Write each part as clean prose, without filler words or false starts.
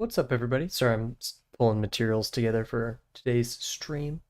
What's up, everybody? Sorry, I'm pulling materials together for today's stream.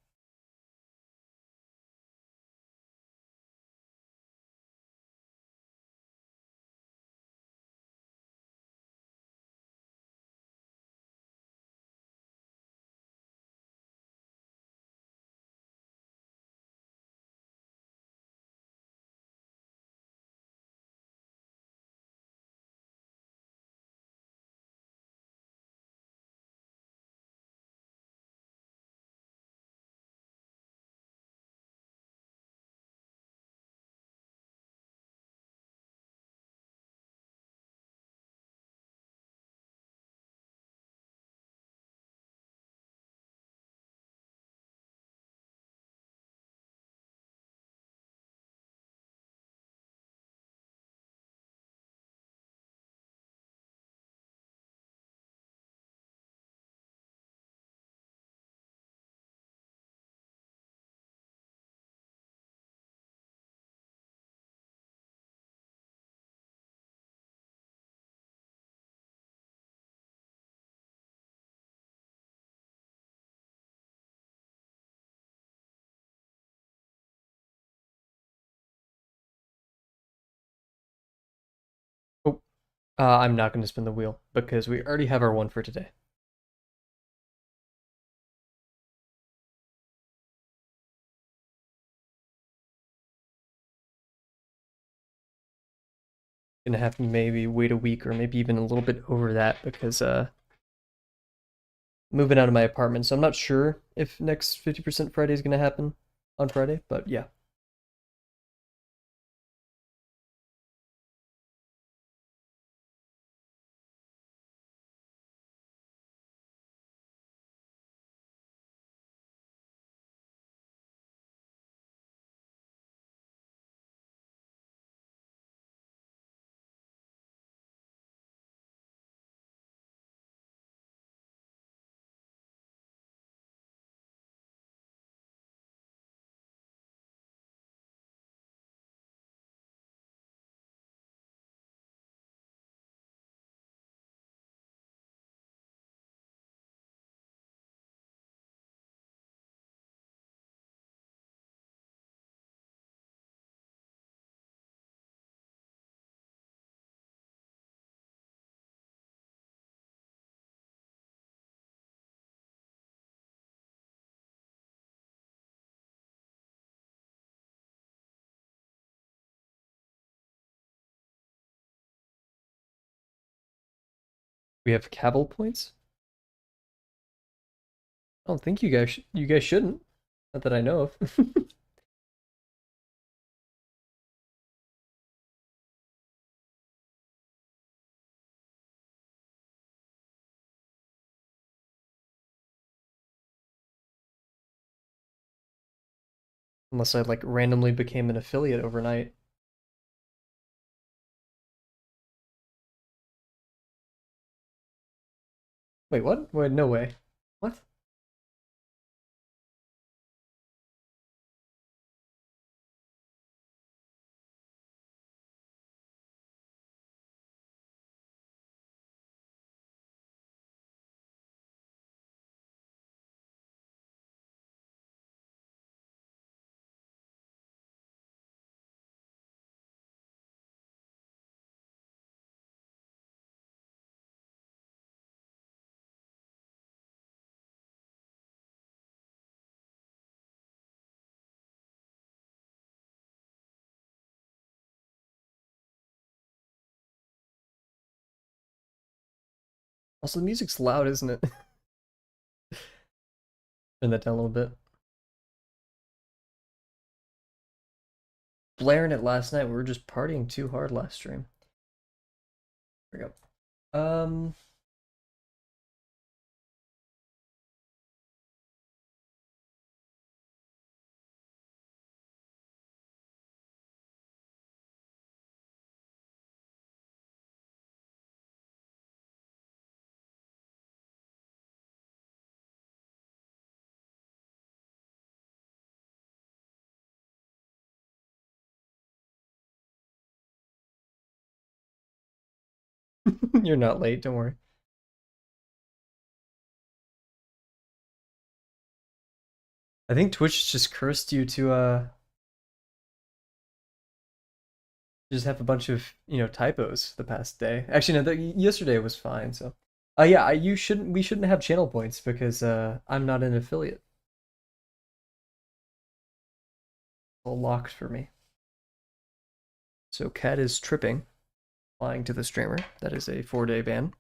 Oh, I'm not going to spin the wheel because we already have our one for today. Gonna have to maybe wait a week or maybe even a little bit over that because moving out of my apartment, so I'm not sure if next 50% Friday is gonna happen on Friday, but yeah. We have Kavel points. I don't think you guys shouldn't. Not that I know of. Unless I like randomly became an affiliate overnight. Wait, what? Wait, no way. What? Also, the music's loud, isn't it? Turn that down a little bit. Blaring it last night. We were just partying too hard last stream. There we go. You're not late, don't worry. I think Twitch just cursed you to just have a bunch of typos the past day. Actually, no, yesterday was fine. So, yeah, we shouldn't have channel points because I'm not an affiliate. All locked for me. So Cat is tripping, lying to the streamer. That is a 4-day ban.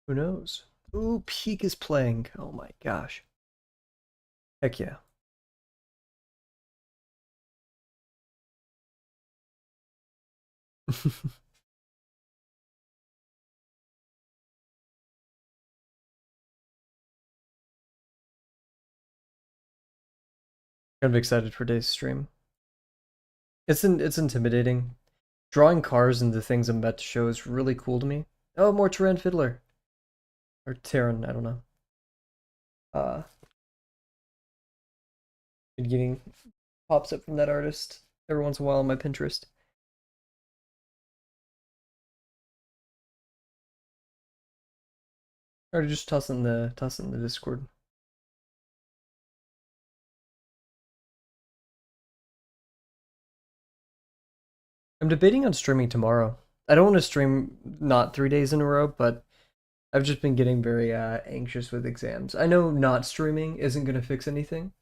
Who knows? Ooh, Peak is playing. Oh my gosh. Heck yeah. Kind of excited for today's stream. It's intimidating. Drawing cars into things I'm about to show is really cool to me. Oh, more Terran Fiddler. Or Terran, I don't know. Been getting pops up from that artist every once in a while on my Pinterest. Or just toss it in the Discord. I'm debating on streaming tomorrow. I don't want to stream not 3 days in a row, but I've just been getting very anxious with exams. I know not streaming isn't going to fix anything.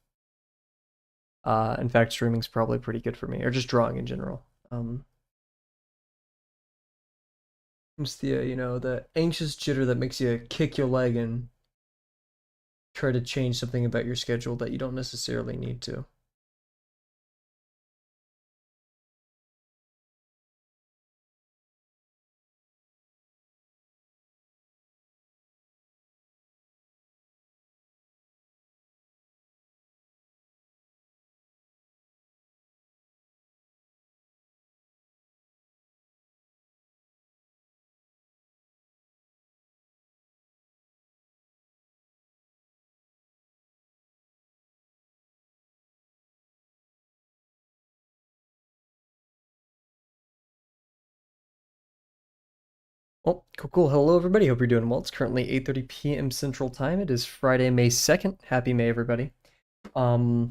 In fact, streaming's probably pretty good for me, or just drawing in general. It's the the anxious jitter that makes you kick your leg and try to change something about your schedule that you don't necessarily need to. Oh, cool. Hello, everybody. Hope you're doing well. It's currently 8:30 p.m. Central Time. It is Friday, May 2nd. Happy May, everybody. Yeah,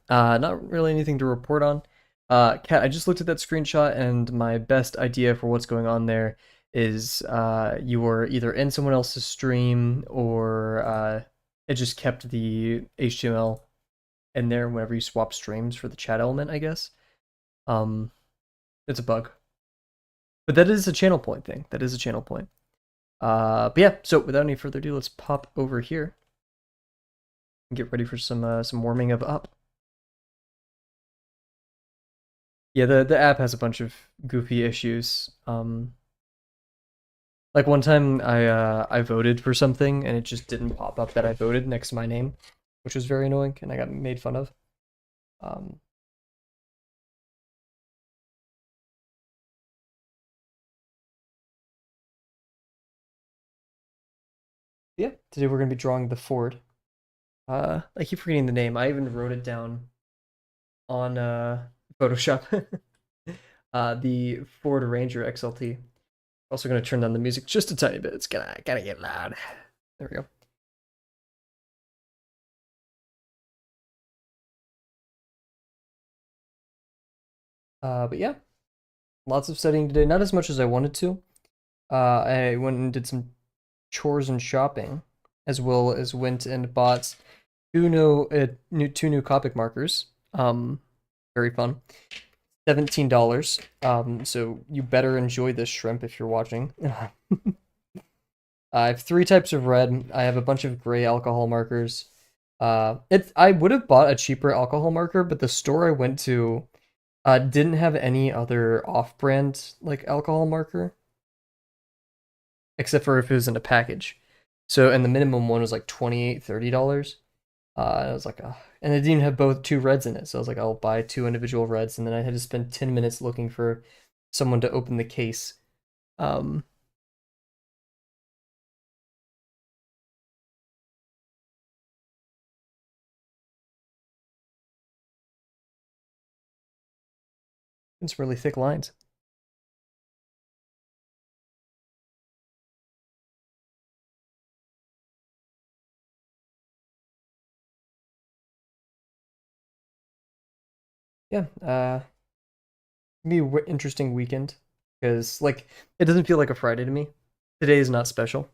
not really anything to report on. Kat, I just looked at that screenshot, and my best idea for what's going on there is you were either in someone else's stream or it just kept the HTML in there whenever you swap streams for the chat element, I guess. It's a bug. But that is a channel point thing. That is a channel point. But yeah, so without any further ado, let's pop over here and get ready for some warming up. Yeah, the app has a bunch of goofy issues. Like one time I voted for something and it just didn't pop up that I voted next to my name, which was very annoying and I got made fun of. Yeah, today we're gonna be drawing the Ford. I keep forgetting the name. I even wrote it down on Photoshop. The Ford Ranger XLT. Also gonna turn down the music just a tiny bit. It's gonna get loud. There we go. But yeah, lots of studying today. Not as much as I wanted to. I went and did some chores and shopping, as well as went and bought two new Copic markers. Very fun. $17. So you better enjoy this shrimp if you're watching. I have three types of red. I have a bunch of gray alcohol markers. I would have bought a cheaper alcohol marker, but the store I went to didn't have any other off-brand like alcohol marker, except for if it was in a package. So, and the minimum one was like $28, $30. And I was like, ugh. And it didn't even have both two reds in it. So I was like, I'll buy two individual reds, and then I had to spend 10 minutes looking for someone to open the case. Um, it's really thick lines. Yeah, be an interesting weekend because like it doesn't feel like a Friday to me. Today is not special.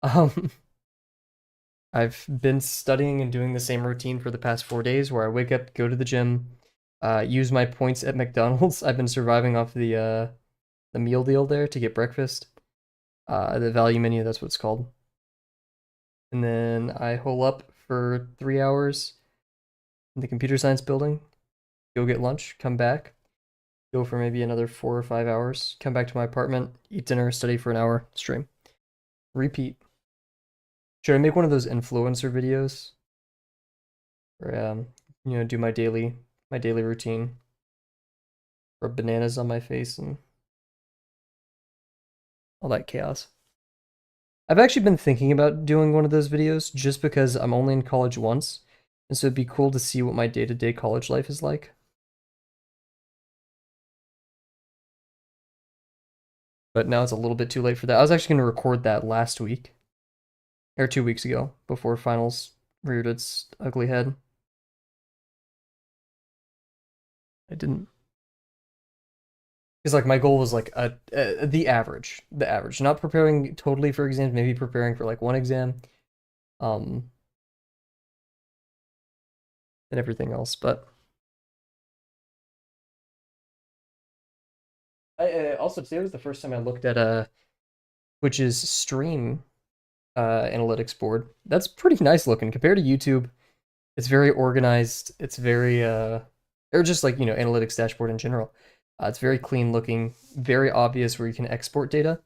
Um, I've been studying and doing the same routine for the past 4 days, where I wake up, go to the gym, use my points at McDonald's. I've been surviving off the meal deal there to get breakfast. The value menu, that's what it's called. And then I hole up for 3 hours in the computer science building, go get lunch, come back, go for maybe another 4 or 5 hours, come back to my apartment, eat dinner, study for an hour, stream. Repeat. Should I make one of those influencer videos? Or do my daily routine. Rub bananas on my face and all that chaos. I've actually been thinking about doing one of those videos just because I'm only in college once, and so it'd be cool to see what my day-to-day college life is like. But now it's a little bit too late for that. I was actually going to record that last week, or 2 weeks ago, before finals reared its ugly head. I didn't. Because like my goal was like the average, not preparing totally for exams, maybe preparing for like one exam, um, and everything else. But I also today was the first time I looked at Twitch's stream analytics board. That's pretty nice looking compared to YouTube. It's very organized. It's very or just like analytics dashboard in general. It's very clean looking, very obvious where you can export data.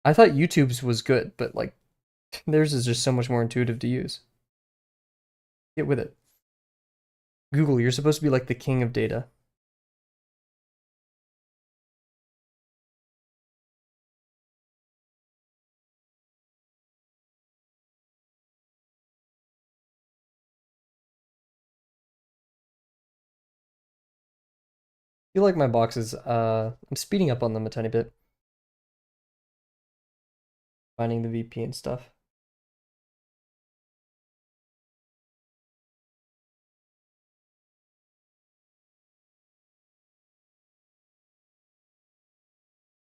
I thought YouTube's was good, but like theirs is just so much more intuitive to use. Get with it. Google, you're supposed to be like the king of data. I feel like my boxes, I'm speeding up on them a tiny bit, finding the VP and stuff.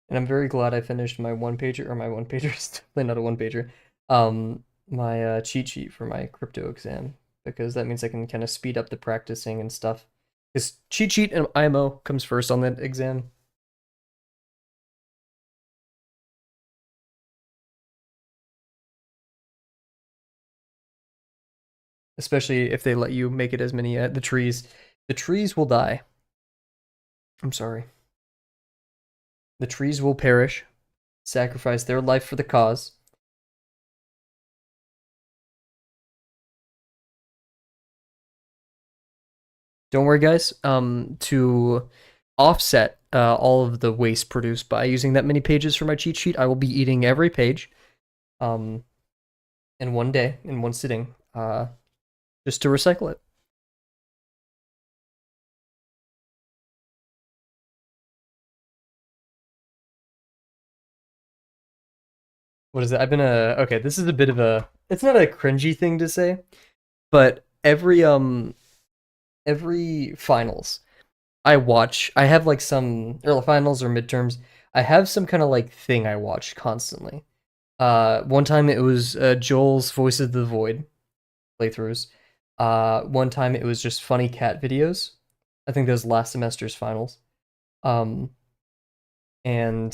And I'm very glad I finished my one pager, or my one pager, is definitely not a one pager, my cheat sheet for my crypto exam, because that means I can kind of speed up the practicing and stuff. Because cheat sheet and IMO comes first on that exam. Especially if they let you make it as many the trees. The trees will die. I'm sorry. The trees will perish, sacrifice their life for the cause. Don't worry, guys. To offset all of the waste produced by using that many pages for my cheat sheet, I will be eating every page, um, in one day, in one sitting, just to recycle it. What is it? I've been okay. This is a bit of a. It's not a cringy thing to say, but every finals I watch, I have like some early finals or midterms. I have some kind of like thing I watch constantly. One time it was Joel's Voice of the Void playthroughs. One time it was just funny cat videos. I think those last semester's finals. Um, and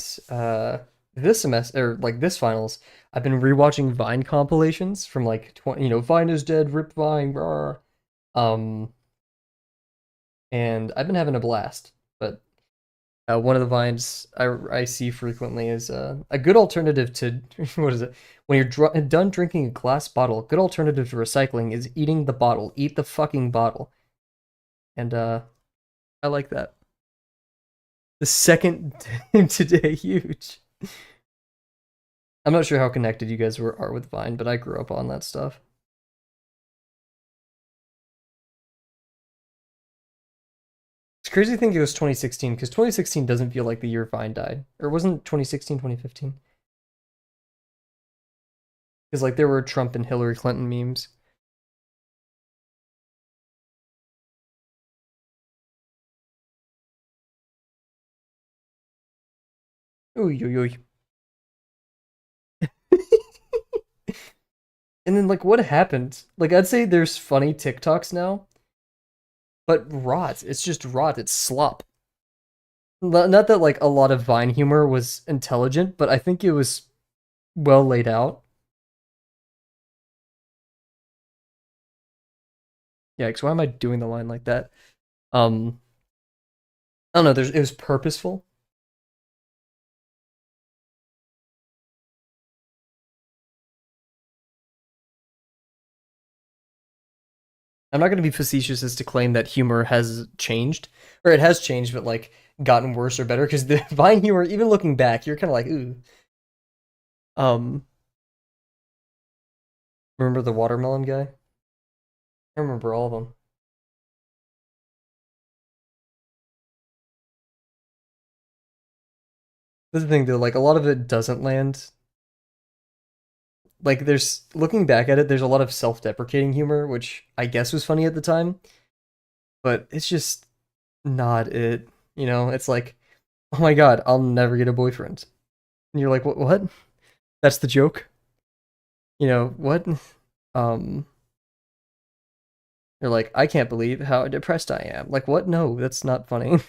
this semester, or like this finals, I've been rewatching Vine compilations from like 20, Vine is dead, rip Vine, rawr. Um, and I've been having a blast. But one of the vines I see frequently is a good alternative to what is it? When you're done drinking a glass bottle, a good alternative to recycling is eating the bottle. Eat the fucking bottle. And I like that. The second today, huge. I'm not sure how connected you guys are with Vine, but I grew up on that stuff. It's crazy to think it was 2016 because 2016 doesn't feel like the year Vine died. Or wasn't 2016 2015? Because like there were Trump and Hillary Clinton memes. Oy, oy, oy. And then like what happened? Like I'd say there's funny TikToks now, but rot. It's just rot. It's slop. Not that like a lot of Vine humor was intelligent, but I think it was well laid out. Yeah, because why am I doing the line like that? Um, I don't know. It was purposeful. I'm not going to be facetious as to claim that humor has changed, or it has changed, but like gotten worse or better. Because the Vine humor, even looking back, you're kind of like, ooh. Um, remember the watermelon guy? I remember all of them. That's the thing, though. Like a lot of it doesn't land. Like there's looking back at it, there's a lot of self-deprecating humor, which I guess was funny at the time, but it's just not it. It's like, oh my god, I'll never get a boyfriend. And you're like, what? That's the joke? What? Um, you're like, I can't believe how depressed I am. Like, what? No, that's not funny.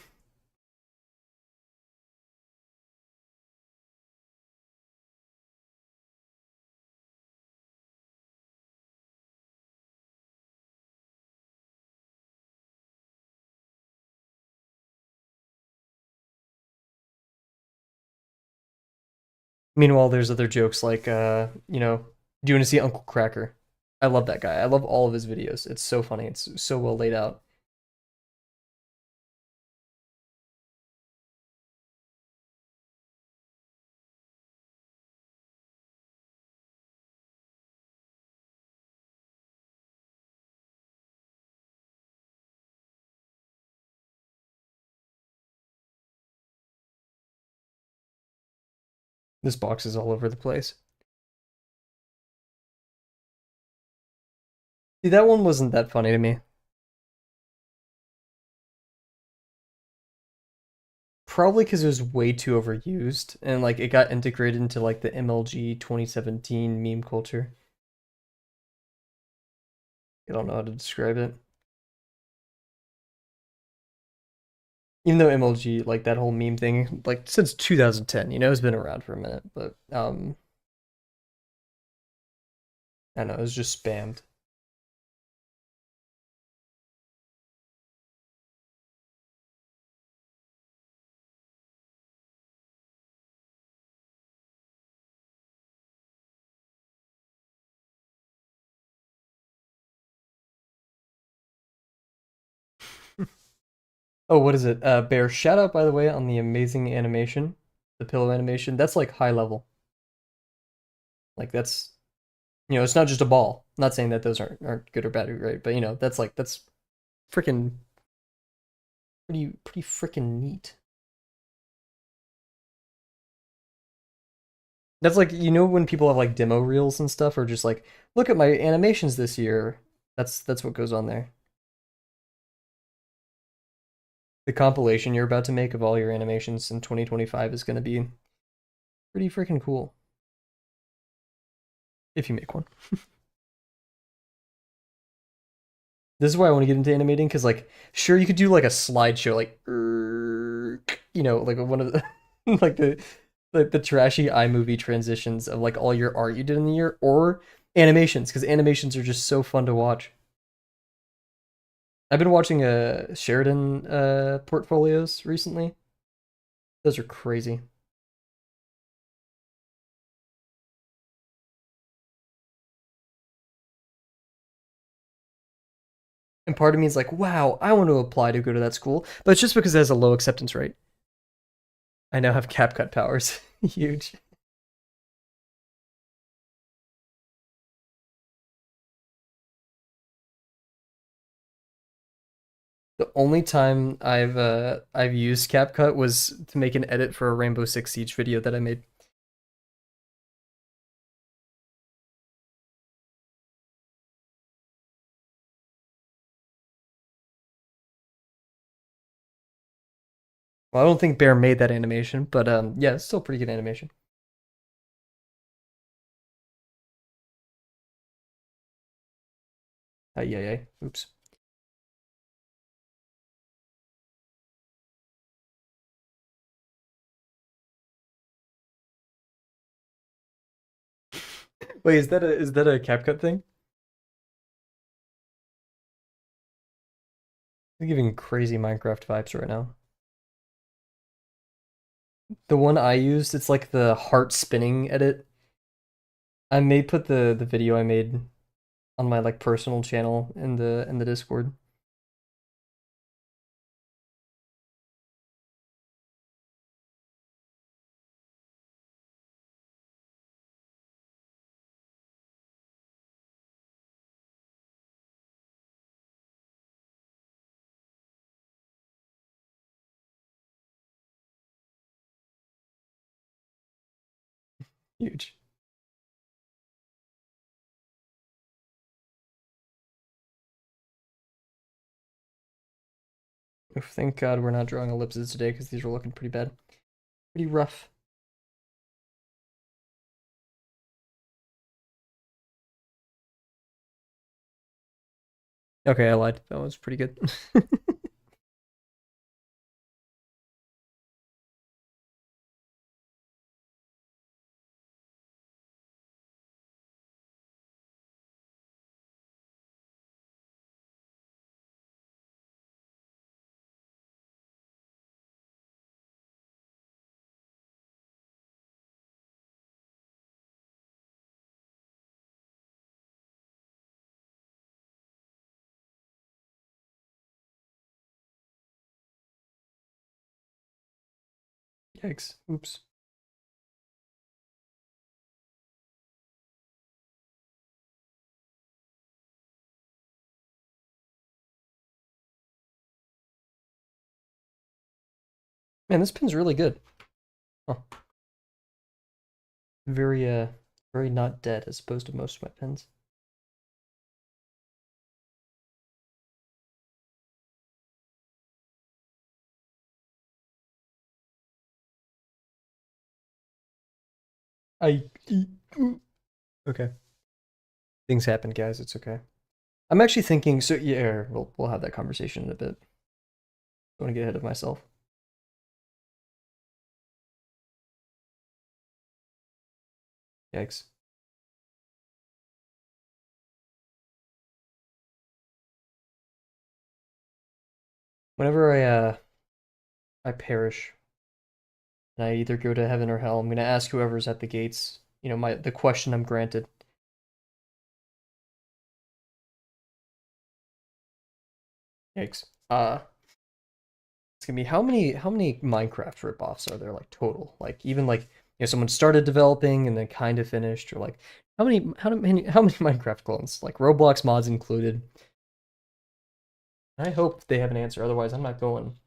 Meanwhile, there's other jokes like, do you want to see Uncle Cracker? I love that guy. I love all of his videos. It's so funny. It's so well laid out. This box is all over the place. See, that one wasn't that funny to me. Probably because it was way too overused and like it got integrated into like the MLG 2017 meme culture. I don't know how to describe it. Even though MLG, like that whole meme thing, like since 2010, it's been around for a minute, but I don't know, it was just spammed. Oh, what is it? Bear, shout out by the way on the amazing animation, the pillow animation. That's like high level. Like that's it's not just a ball. I'm not saying that those aren't good or bad, right? But that's freaking pretty freaking neat. That's like when people have like demo reels and stuff, or just like look at my animations this year. That's what goes on there. The compilation you're about to make of all your animations in 2025 is going to be pretty freaking cool if you make one. This is why I want to get into animating, because like, sure, you could do like a slideshow, like, like one of the like the trashy iMovie transitions of like all your art you did in the year, or animations, because animations are just so fun to watch. I've been watching Sheridan portfolios recently. Those are crazy. And part of me is like, wow, I want to apply to go to that school, but it's just because it has a low acceptance rate. I now have CapCut powers. Huge. The only time I've used CapCut was to make an edit for a Rainbow Six Siege video that I made. Well, I don't think Bear made that animation, but yeah, it's still pretty good animation. Yeah, yeah. Oops. Wait, is that a CapCut thing? I'm giving crazy Minecraft vibes right now. The one I used, it's like the heart spinning edit. I may put the video I made on my like personal channel in the Discord. Huge. Oof, thank God we're not drawing ellipses today because these are looking pretty bad. Pretty rough. Okay, I lied. That was pretty good. Yikes. Oops. Man, this pin's really good. Oh, very very not dead as opposed to most of my pins. I okay. Things happen, guys. It's okay. I'm actually thinking. So yeah, we'll have that conversation in a bit. I want to get ahead of myself. Yikes. Whenever I perish and I either go to heaven or hell, I'm gonna ask whoever's at the gates. The question I'm granted. Yikes. It's gonna be how many Minecraft ripoffs are there like total? Like even like someone started developing and then kind of finished, or like how many Minecraft clones? Like Roblox mods included. I hope they have an answer. Otherwise, I'm not going.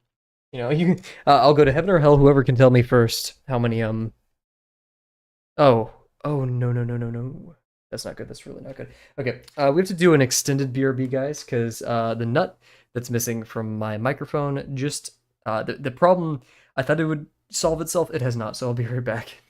You I'll go to heaven or hell. Whoever can tell me first how many Oh, oh no no no no no. That's not good. That's really not good. Okay, we have to do an extended BRB, guys, because the nut that's missing from my microphone just the problem. I thought it would solve itself. It has not. So I'll be right back.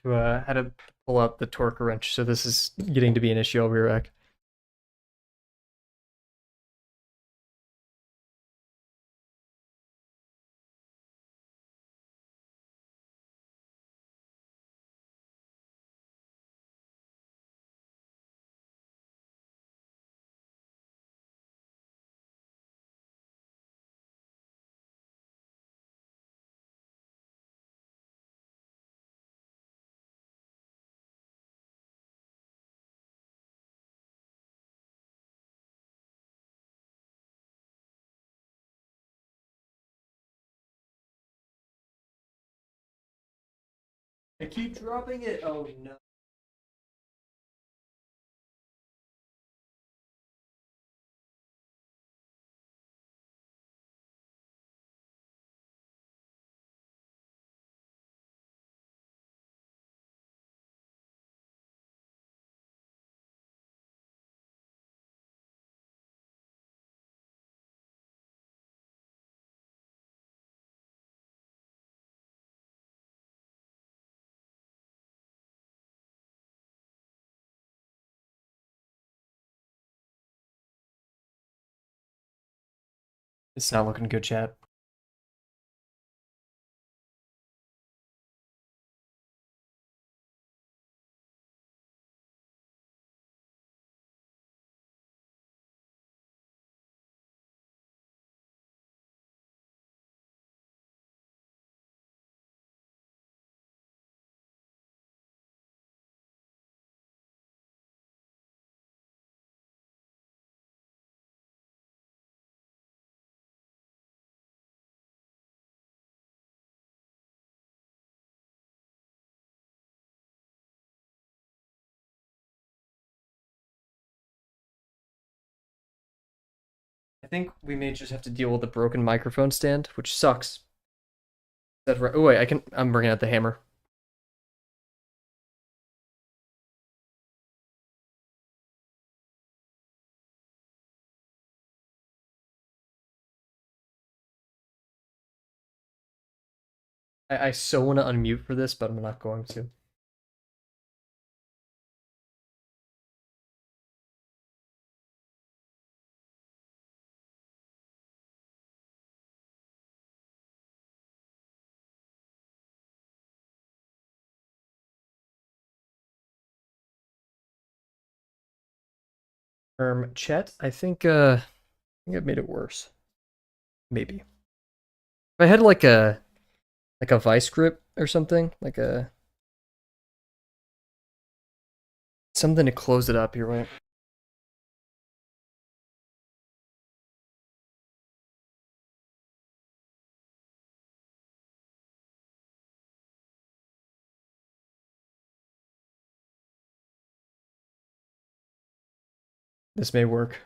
had to pull out the torque wrench, so this is getting to be an issue. I'll be right back. I keep dropping it. Oh no. It's not looking good, chat. I think we may just have to deal with the broken microphone stand, which sucks. That's right. Oh wait, I'm bringing out the hammer. I so want to unmute for this, but I'm not going to. Chet, I think I've made it worse. Maybe. If I had like a vice grip or something, like a something to close it up, you're right. This may work.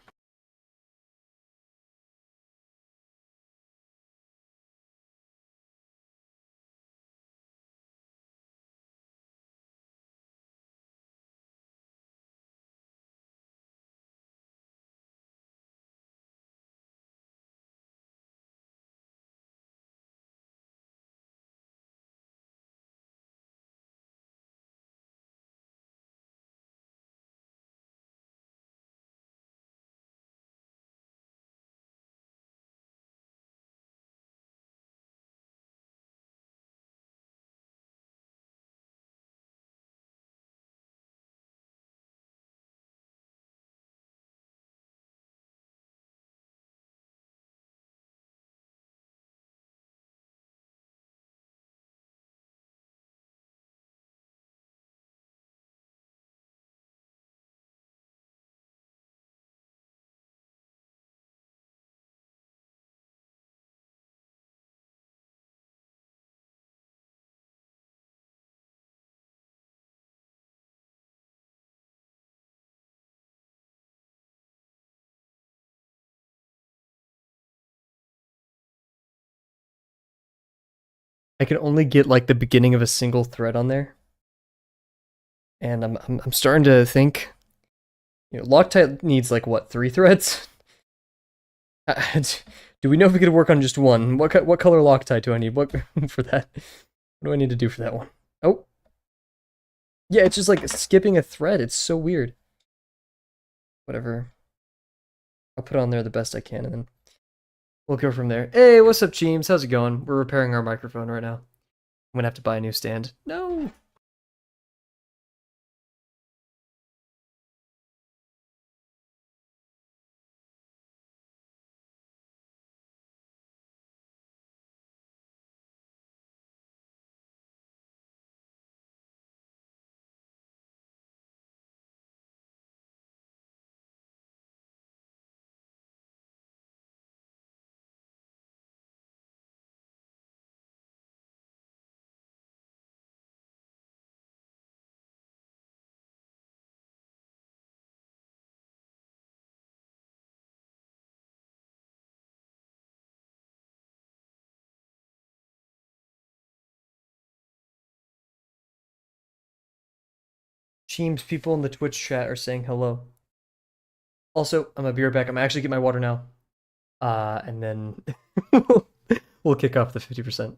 I can only get like the beginning of a single thread on there, and I'm starting to think, Loctite needs like what, 3 threads? Do we know if we could work on just one? What color Loctite do I need? What for that? What do I need to do for that one? Oh, Yeah, it's just like skipping a thread. It's so weird. Whatever. I'll put on there the best I can, and then we'll go from there. Hey, what's up, James? How's it going? We're repairing our microphone right now. I'm gonna have to buy a new stand. No. James, people in the Twitch chat are saying hello. Also, I'm gonna be right back. I'm gonna actually get my water now. And then we'll kick off the 50%.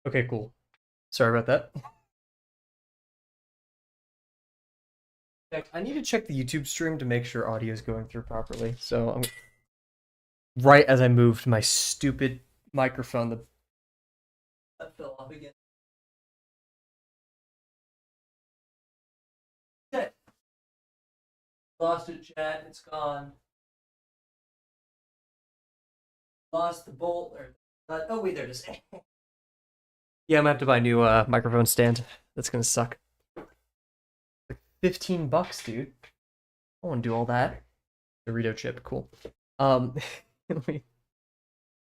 Okay, cool. Sorry about that. I need to check the YouTube stream to make sure audio is going through properly. So I'm right as I moved my stupid microphone, that fell off again. Shit. Lost it, chat. It's gone. Lost the bolt. Oh wait, there it is. Yeah, I'm gonna have to buy a new microphone stand. That's gonna suck. Like $15, dude. I want to do all that. Dorito chip, cool. Let me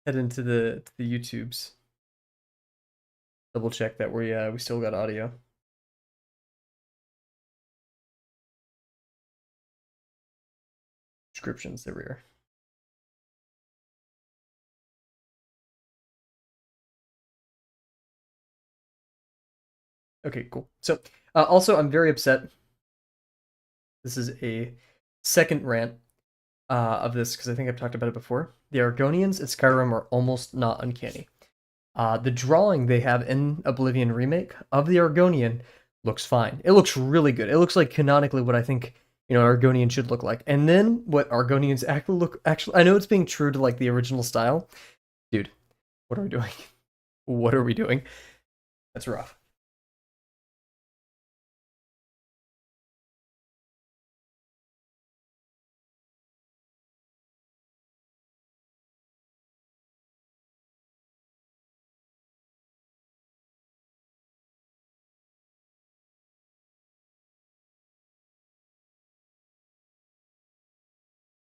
head into the YouTubes. Double check that we still got audio. Descriptions, there we are. Okay, cool. So, also, I'm very upset. This is a second rant of this because I think I've talked about it before. The Argonians in Skyrim are almost not uncanny. The drawing they have in Oblivion Remake of the Argonian looks fine. It looks really good. It looks like canonically what I think Argonian should look like. And then what Argonians actually, I know it's being true to like the original style, dude. What are we doing? What are we doing? That's rough.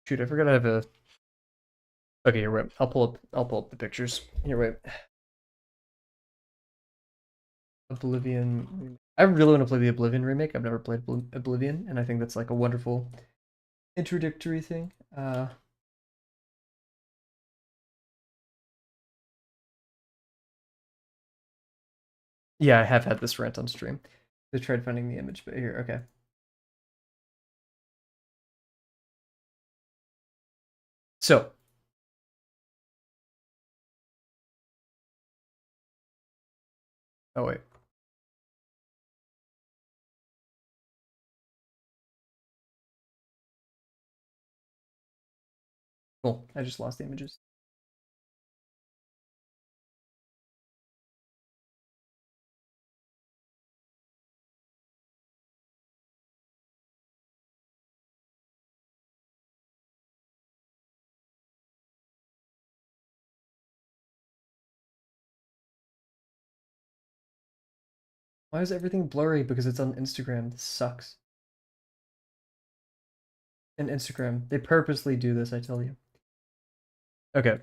Shoot, I forgot I have a. Okay, here wait. I'll pull up the pictures. Here wait. Oblivion. I really want to play the Oblivion remake. I've never played Oblivion, and I think that's like a wonderful introductory thing. Yeah, I have had this rant on stream. I tried finding the image, but here, okay. So, oh wait, cool. I just lost the images. Why is everything blurry? Because it's on Instagram. This sucks. And Instagram. They purposely do this, I tell you. Okay.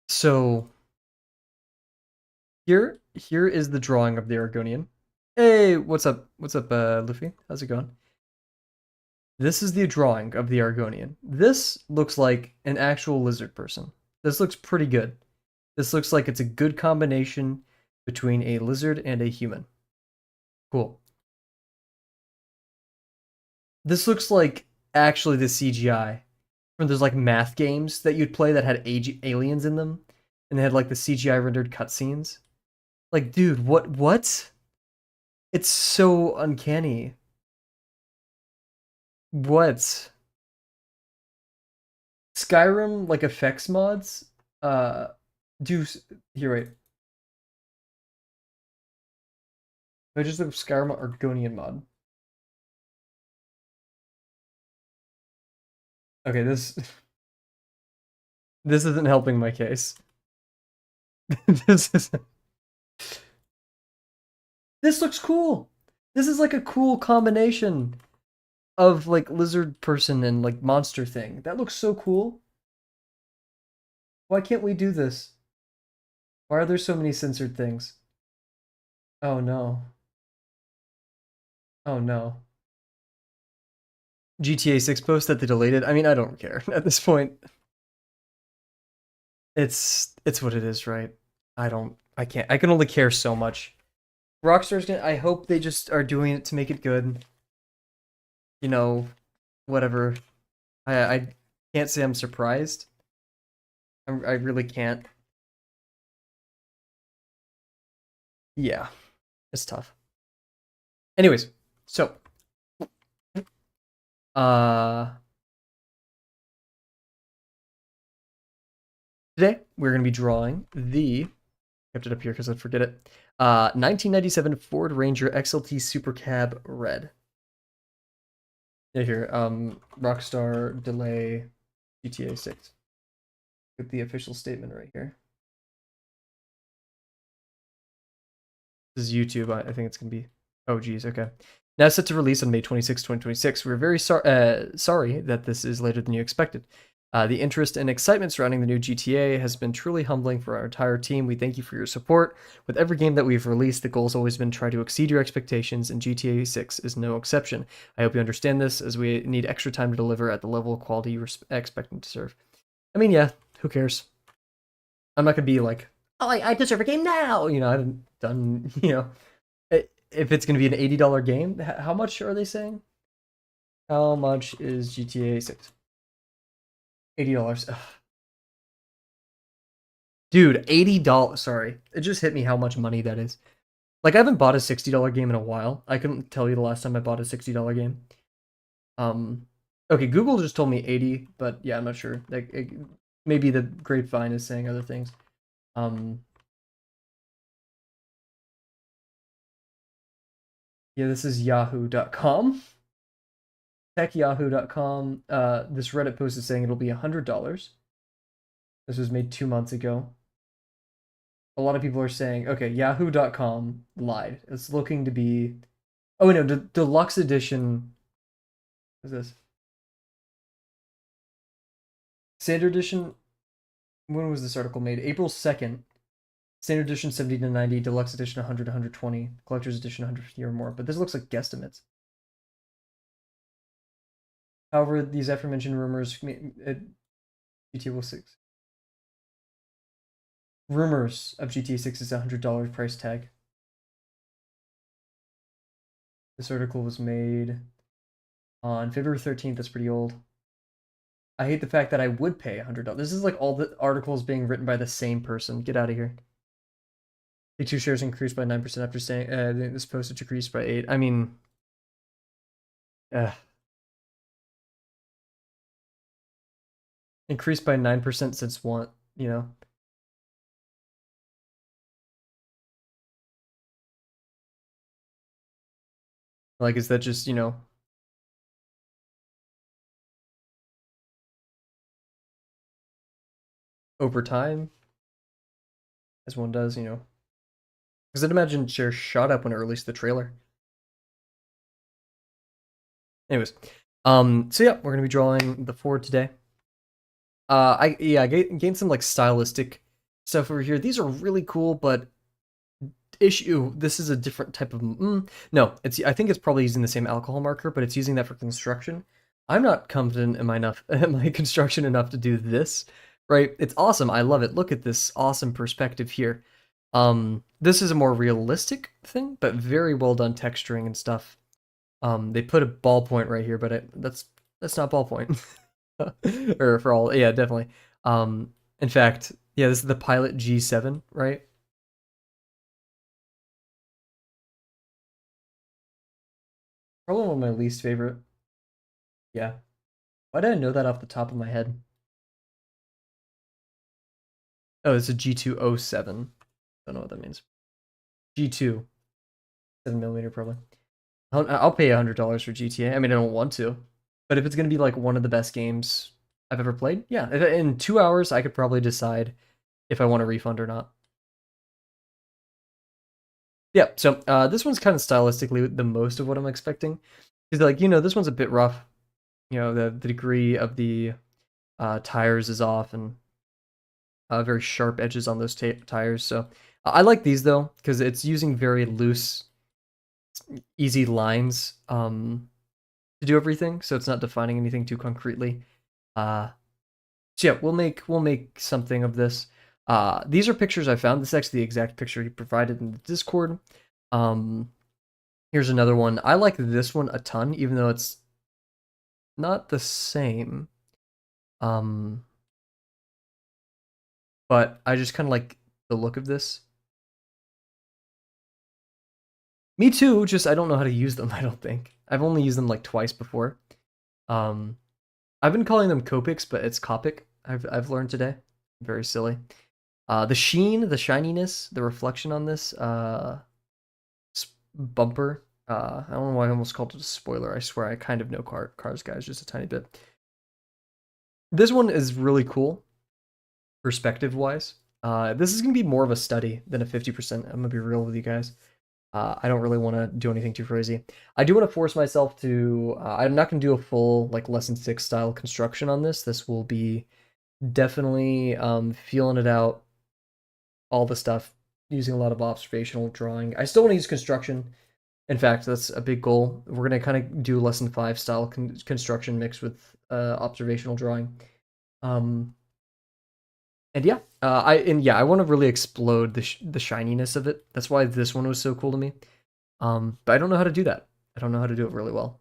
So here is the drawing of the Argonian. Hey, what's up? What's up, Luffy? How's it going? This is the drawing of the Argonian. This looks like an actual lizard person. This looks pretty good. This looks like it's a good combination between a lizard and a human. Cool. This looks like actually the CGI from those like math games that you'd play that had aliens in them, and they had like the CGI rendered cutscenes. Like, dude, what? It's so uncanny. What? Skyrim like effects mods do here wait. I just look up Skyrim Argonian mod. Okay, this isn't helping my case. this is This looks cool. This is like a cool combination of like lizard person and like monster thing. That looks so cool. Why can't we do this? Why are there so many censored things? Oh no. Oh no. GTA 6 post that they deleted. I mean, I don't care at this point. It's what it is, right? I can't. I can only care so much. Rockstar's gonna. I hope they just are doing it to make it good. You know, whatever. I can't say I'm surprised. I really can't. Yeah, it's tough. Anyways, so uh today we're gonna be drawing the kept it up here because I'd forget it. 1997 Ford Ranger XLT Supercab Red. Yeah, here. Rockstar delay GTA 6. Get the official statement right here. This is YouTube. I think it's gonna be. Oh, geez. Okay. Now set to release on May 26, 2026. We're very sorry that this is later than you expected. The interest and excitement surrounding the new GTA has been truly humbling for our entire team. We thank you for your support. With every game that we've released, the goal has always been to try to exceed your expectations, and GTA 6 is no exception. I hope you understand this, as we need extra time to deliver at the level of quality you're expecting to serve. I mean, yeah, who cares? I'm not gonna be like, oh, I deserve a game now. I haven't done, if it's gonna be an $80 game. How much are they saying? How much is GTA 6? $80. Ugh. Dude, $80. Sorry. It just hit me how much money that is. Like, I haven't bought a $60 game in a while. I couldn't tell you the last time I bought a $60 game. Okay, Google just told me 80, but yeah, I'm not sure. Like, maybe the grapevine is saying other things. Yeah, this is yahoo.com. TechYahoo.com. This Reddit post is saying it'll be $100. This was made 2 months ago. A lot of people are saying, okay, Yahoo.com lied. It's looking to be. Oh no, deluxe edition. What is this? Standard edition. When was this article made? April 2nd. Standard edition 70 to 90, deluxe edition 100 to 120, collector's edition 150 or more. But this looks like guesstimates. However, these aforementioned rumors GTA 6. Rumors of GTA 6 is $100 price tag. This article was made on February 13th. That's pretty old. I hate the fact that I would pay $100. This is like all the articles being written by the same person. Get out of here. The two shares increased by 9% after saying this postage decreased by 8. I mean, increased by 9% since what? Like, is that just, over time, as one does, Because I'd imagine shares shot up when it released the trailer. Anyways, so yeah, we're gonna be drawing the Ford today. I gained some like stylistic stuff over here. These are really cool, but this is a different type of no, I think it's probably using the same alcohol marker, but it's using that for construction. I'm not confident in my construction enough to do this, right? It's awesome. I love it. Look at this awesome perspective here. This is a more realistic thing, but very well done texturing and stuff. They put a ballpoint right here, but that's not ballpoint. Or for all, yeah, definitely. In fact, yeah, this is the Pilot G7, right? Probably one of my least favorite. Yeah. Why did I know that off the top of my head? Oh, it's a G207. Don't know what that means. G2, 7mm probably. I'll pay $100 for GTA. I mean, I don't want to, but if it's gonna be like one of the best games I've ever played, yeah. In 2 hours, I could probably decide if I want a refund or not. Yeah. So this one's kind of stylistically the most of what I'm expecting. Because like this one's a bit rough. The degree of the tires is off and very sharp edges on those tires. So I like these though because it's using very loose, easy lines to do everything. So it's not defining anything too concretely. Uh, so yeah, we'll make something of this. These are pictures I found. This is actually the exact picture he provided in the Discord. Um, Here's another one. I like this one a ton, even though it's not the same. Um, but I just kind of like the look of this. Me too, just I don't know how to use them, I don't think. I've only used them like twice before. Um, I've been calling them Copics, but it's Copic. I've learned today. Very silly. The sheen, the shininess, the reflection on this bumper. I don't know why I almost called it a spoiler. I swear I kind of know cars, guys, just a tiny bit. This one is really cool, perspective wise. This is gonna be more of a study than a 50%. I'm gonna be real with you guys. I don't really want to do anything too crazy. I do want to force myself to. I'm not going to do a full like lesson 6 style construction on this. This will be definitely feeling it out, all the stuff, using a lot of observational drawing. I still want to use construction. In fact, that's a big goal. We're going to kind of do lesson 5 style construction mixed with observational drawing. Um, and yeah, I want to really explode the shininess of it. That's why this one was so cool to me. But I don't know how to do that. I don't know how to do it really well.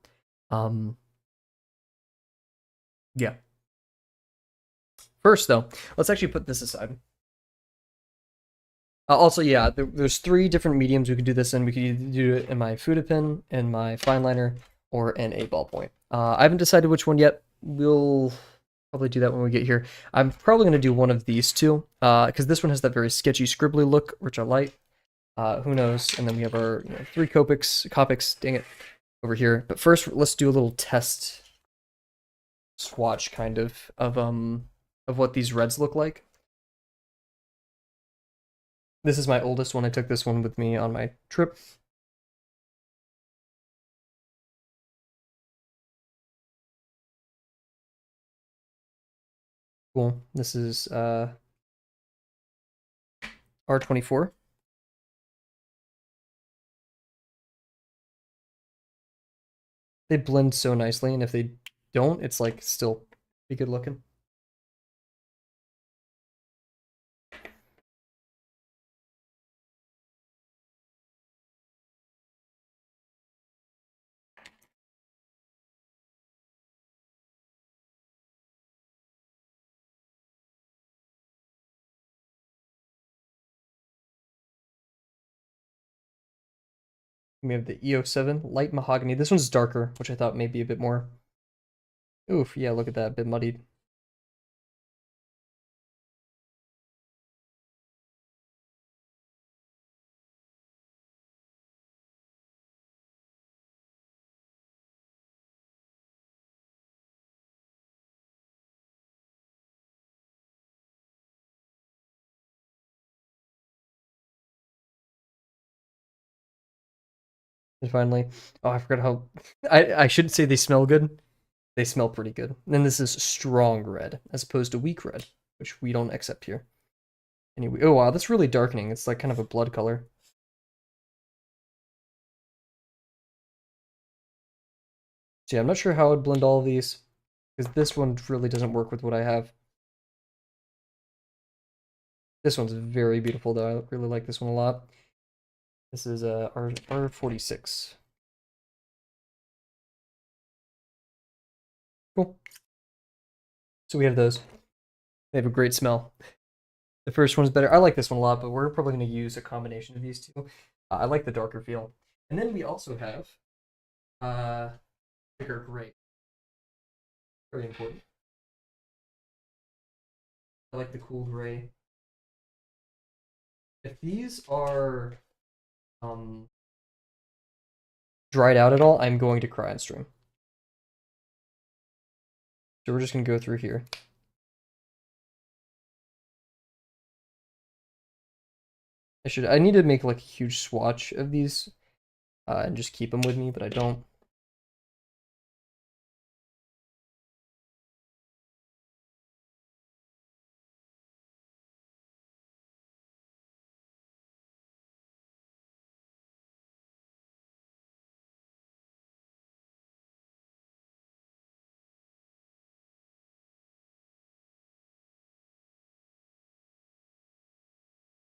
Um, yeah. First, though, let's actually put this aside. Also, yeah, there's 3 different mediums we could do this in. We could either do it in my Fuda pen, in my fine liner, or in a ballpoint. I haven't decided which one yet. We'll probably do that when we get here. I'm probably going to do one of these two, because this one has that very sketchy, scribbly look, which I like. Who knows? And then we have our 3 Copics, dang it, over here. But first, let's do a little test swatch kind of what these reds look like. This is my oldest one. I took this one with me on my trip. Cool. This is R24. They blend so nicely, and if they don't, it's like still be good looking. We have the EO7 light mahogany. This one's darker, which I thought may be a bit more. Oof, yeah, look at that, a bit muddied. And finally, oh, I forgot how. I shouldn't say they smell good. They smell pretty good. And then this is strong red as opposed to weak red, which we don't accept here. Anyway, oh wow, that's really darkening. It's like kind of a blood color. So yeah, I'm not sure how I'd blend all of these because this one really doesn't work with what I have. This one's very beautiful though. I really like this one a lot. This is R46. Cool. So we have those. They have a great smell. The first one's better. I like this one a lot, but we're probably going to use a combination of these two. I like the darker feel. And then we also have thicker gray. Very important. I like the cool gray. If these are dried out at all, I'm going to cry on stream. So we're just going to go through here. I need to make like a huge swatch of these and just keep them with me, but I don't.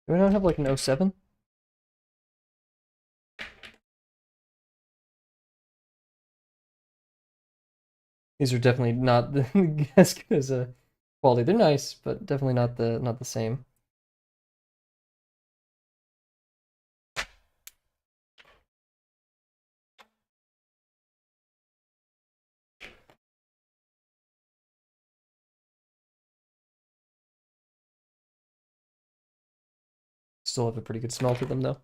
Do I not have like an 07? These are definitely not as good as a quality. They're nice, but definitely not the same. Still have a pretty good smell to them though.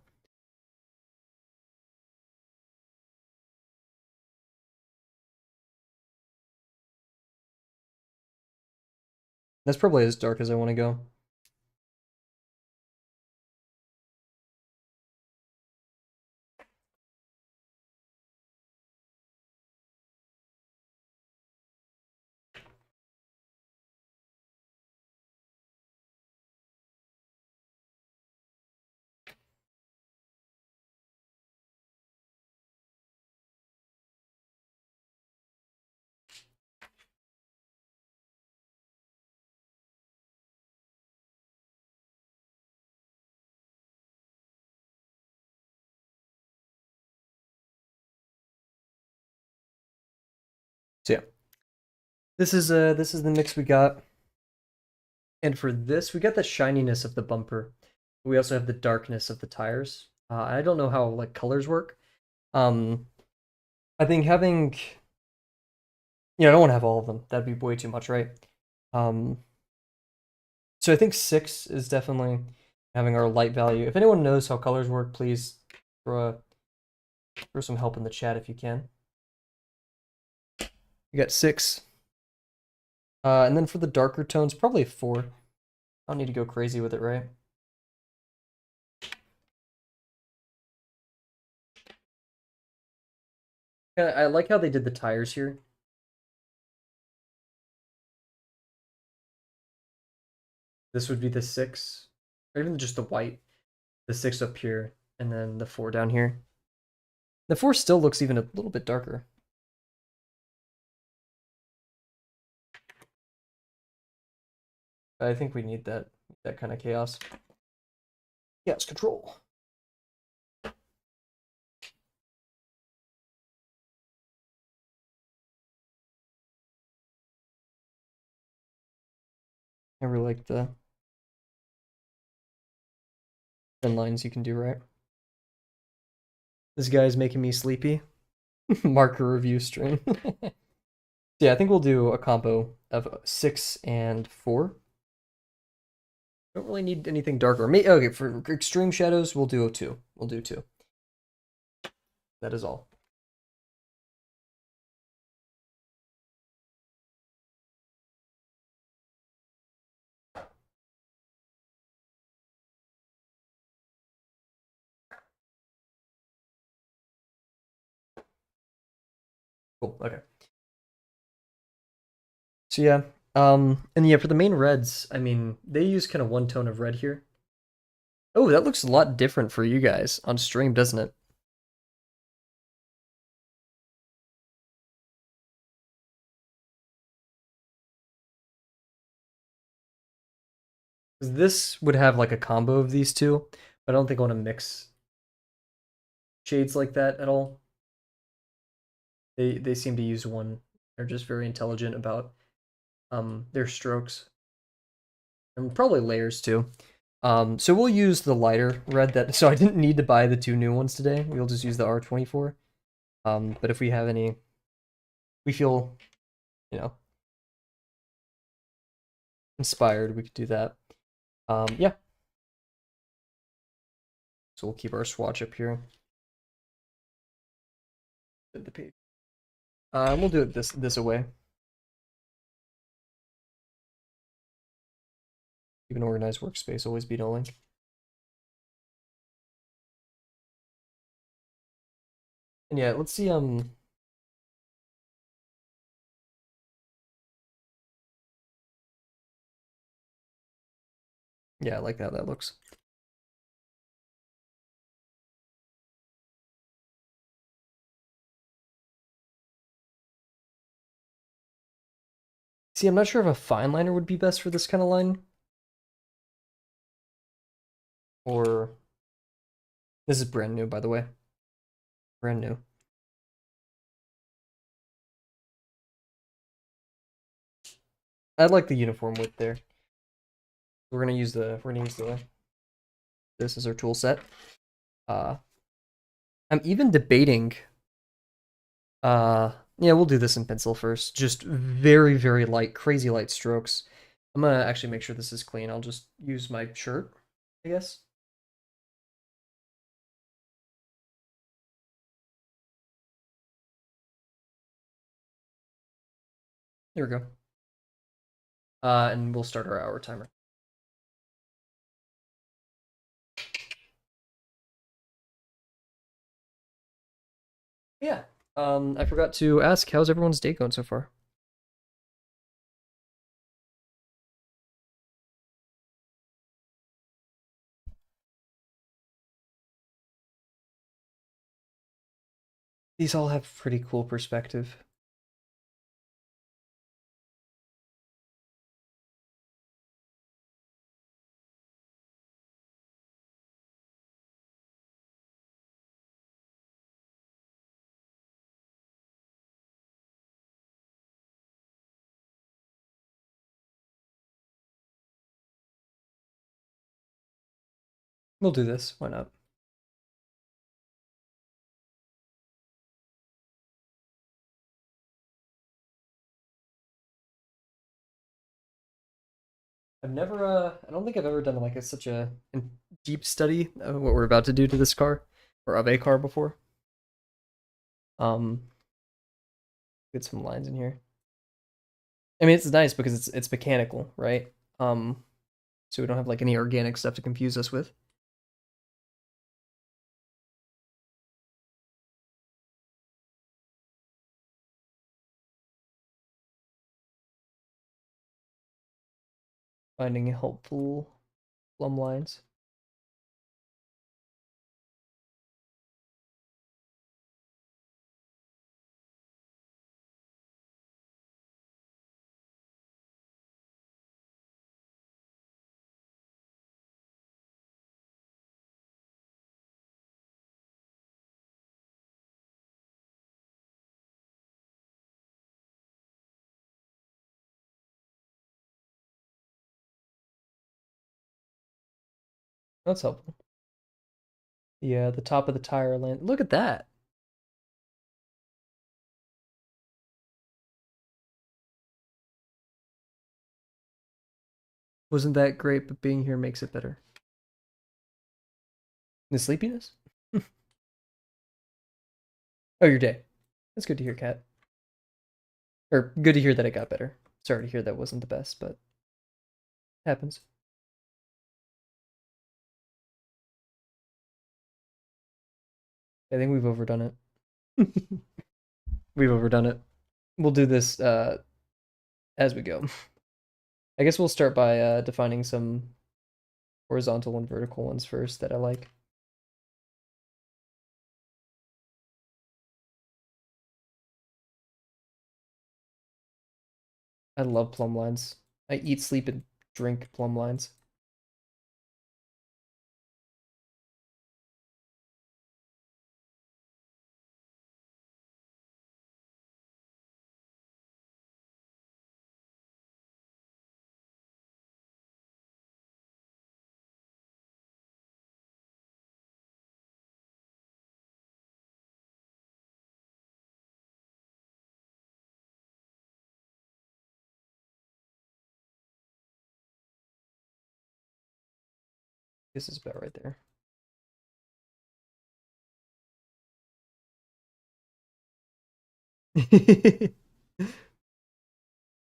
That's probably as dark as I want to go. So yeah, this is the mix we got. And for this, we got the shininess of the bumper. We also have the darkness of the tires. I don't know how like colors work. Um, I think having, I don't want to have all of them. That'd be way too much, right? Um, so I think 6 is definitely having our light value. If anyone knows how colors work, please throw some help in the chat if you can. You got 6. And then for the darker tones, probably a 4. I don't need to go crazy with it, right? Yeah, I like how they did the tires here. This would be the 6, or even just the white. The 6 up here, and then the 4 down here. The 4 still looks even a little bit darker. I think we need that kind of chaos. Chaos control. I really like the thin lines you can do, right? This guy's making me sleepy. Marker review stream. Yeah, I think we'll do a combo of 6 and 4. Don't really need anything darker. Okay, for extreme shadows, we'll do a 2. We'll do 2. That is all. Cool. Okay. So yeah, and yeah, for the main reds, I mean, they use kind of one tone of red here. Oh, that looks a lot different for you guys on stream, doesn't it? 'Cause this would have like a combo of these two. I don't think I want to mix shades like that at all. They seem to use one. They're just very intelligent about their strokes and probably layers too. So we'll use the lighter red that. So I didn't need to buy the two new ones today. We'll just use the R24. But if we have any, we feel, you know, inspired, we could do that. Yeah. So we'll keep our swatch up here. The page. We'll do it this away. Keep an organized workspace. Always beat a link. And yeah, let's see. Yeah, I like how that looks. See, I'm not sure if a fine liner would be best for this kind of line. Or this is brand new, by the way. Brand new. I like the uniform width there. We're gonna use the this as our tool set. Uh, I'm even debating. Yeah, we'll do this in pencil first. Just very, very light, crazy light strokes. I'm gonna actually make sure this is clean. I'll just use my shirt, I guess. There we go. And we'll start our hour timer. Yeah. I forgot to ask, how's everyone's day going so far? These all have pretty cool perspective. We'll do this. Why not? I don't think I've ever done like such a deep study of what we're about to do to this car or of a car before. Um, get some lines in here. I mean, it's nice because it's mechanical, right? So we don't have like any organic stuff to confuse us with. Finding helpful plumb lines. That's helpful. Yeah, the top of the tire land. Look at that. Wasn't that great, but being here makes it better. The sleepiness? Oh, your day. That's good to hear, Kat. Or good to hear that it got better. Sorry to hear that wasn't the best, but happens. I think we've overdone it. We've overdone it. We'll do this as we go. I guess we'll start by defining some horizontal and vertical ones first that I like. I love plumb lines. I eat, sleep, and drink plumb lines. This is about right there.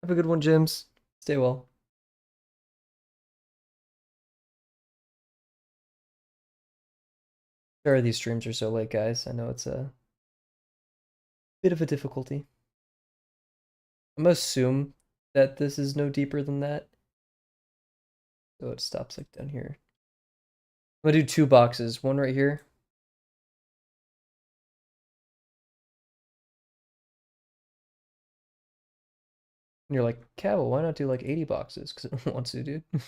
Have a good one, Jims. Stay well. Sorry these streams are so late, guys. I know it's a bit of a difficulty. I'm gonna assume that this is no deeper than that. So it stops like down here. I'm gonna do 2 boxes. One right here. And you're like, Kavel, why not do like 80 boxes? Because it wants to, dude. Sure,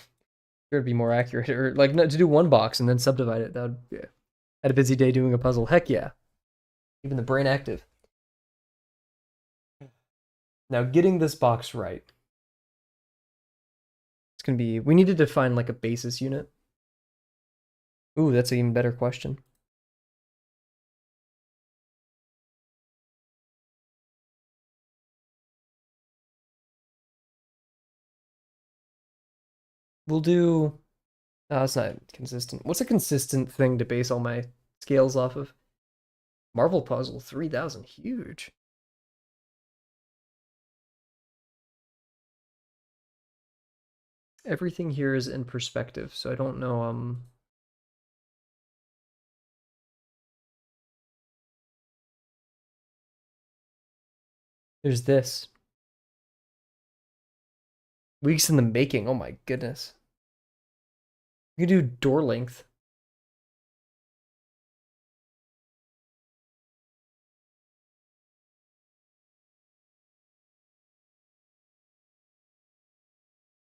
it'd be more accurate. Or like to do 1 box and then subdivide it. That would, yeah. Had a busy day doing a puzzle. Heck yeah. Even the brain active. Now getting this box right. It's gonna be, we need to define like a basis unit. Ooh, that's an even better question. We'll do, no, it's not consistent. What's a consistent thing to base all my scales off of? Marvel puzzle, 3,000, huge. Everything here is in perspective, so I don't know, there's this. Weeks in the making, oh my goodness. You can do door length.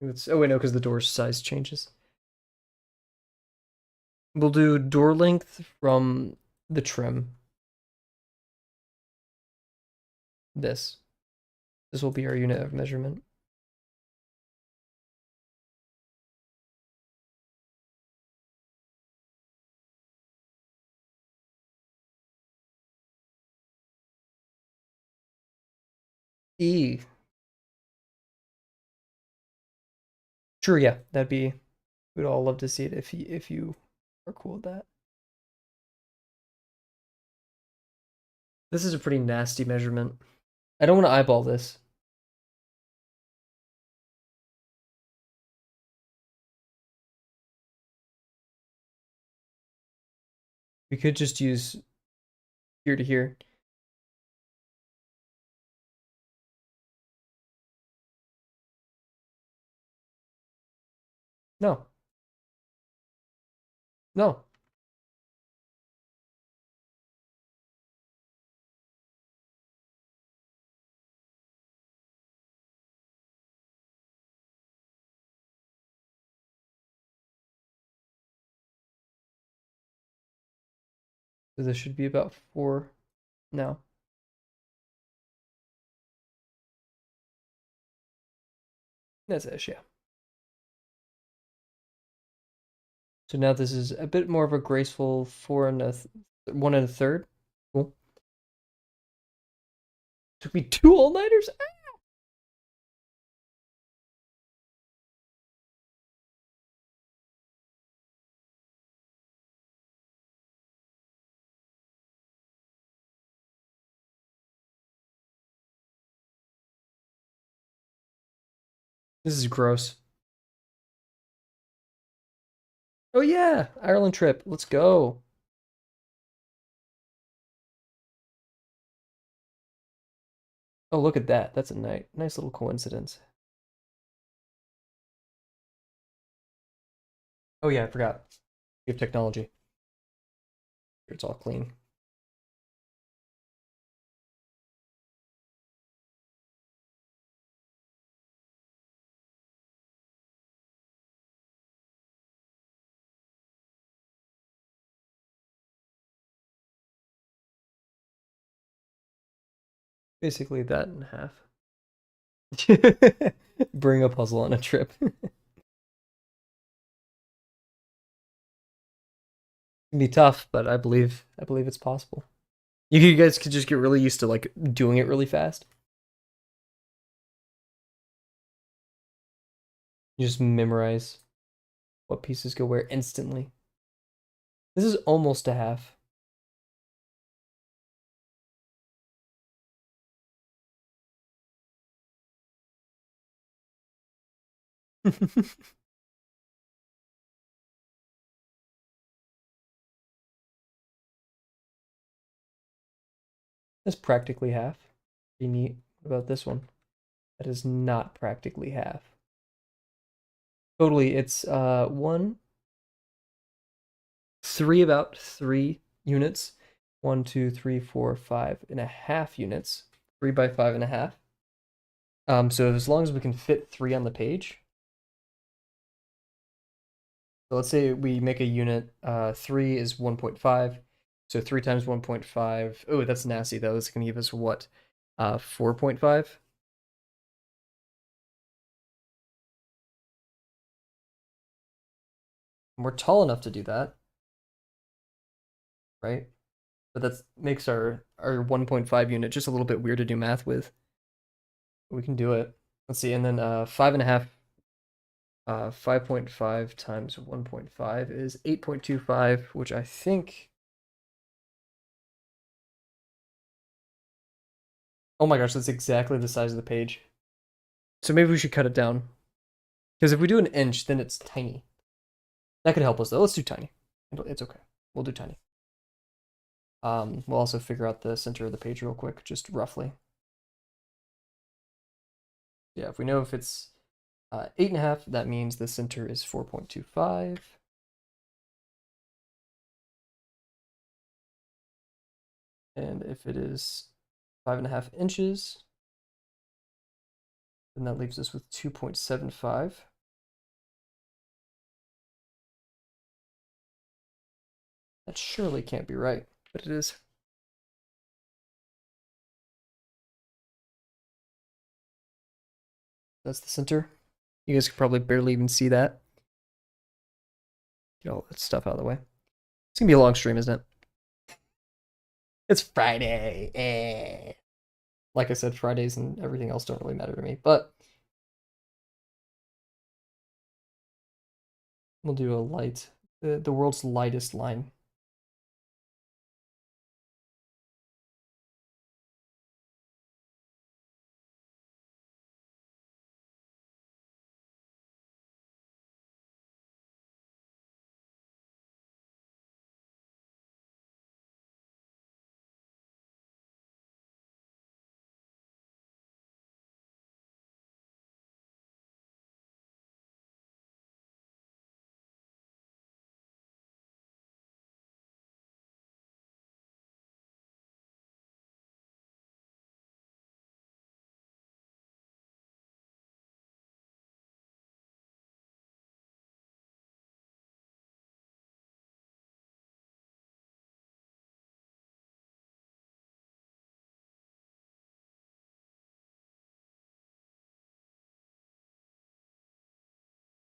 Oh wait, no, because the door size changes. We'll do door length from the trim. This. This will be our unit of measurement. E. Sure, yeah, that'd be. We'd all love to see it if you are cool with that. This is a pretty nasty measurement. I don't want to eyeball this. We could just use here to here. No. No. So this should be about 4 now. That's ish, yeah. So now this is a bit more of a graceful 1 1/3. Cool. Took me 2 all-nighters. This is gross. Oh yeah, Ireland trip. Let's go. Oh, look at that. That's a nice little coincidence. Oh yeah, I forgot. We have technology. It's all clean. Basically that in half. Bring a puzzle on a trip. It'd be tough, but I believe it's possible. You guys could just get really used to like doing it really fast. You just memorize what pieces go where instantly. This is almost a half. That's practically half. Pretty neat. What about this one? That is not practically half. Totally, it's about 3 units. 1, 2, 3, 4, 5.5 units. 3 by 5.5. So as long as we can fit 3 on the page. So let's say we make a unit, 3 is 1.5. So 3 times 1.5. Oh, that's nasty though. That's gonna give us what? 4.5? And we're tall enough to do that, right? But that makes our 1.5 unit just a little bit weird to do math with. We can do it. Let's see, and then 5.5, 5.5 times 1.5 is 8.25, which I think. Oh my gosh, that's exactly the size of the page. So maybe we should cut it down. Because if we do an inch, then it's tiny. That could help us though. Let's do tiny. It's okay. We'll do tiny. We'll also figure out the center of the page real quick, just roughly. Yeah, if we know if it's 8.5, that means the center is 4.25. And if it is 5.5 inches, then that leaves us with 2.75. That surely can't be right, but it is. That's the center. You guys could probably barely even see that. Get all that stuff out of the way. It's gonna be a long stream, isn't it? It's Friday. Like I said, Fridays and everything else don't really matter to me, but we'll do a light, the world's lightest line.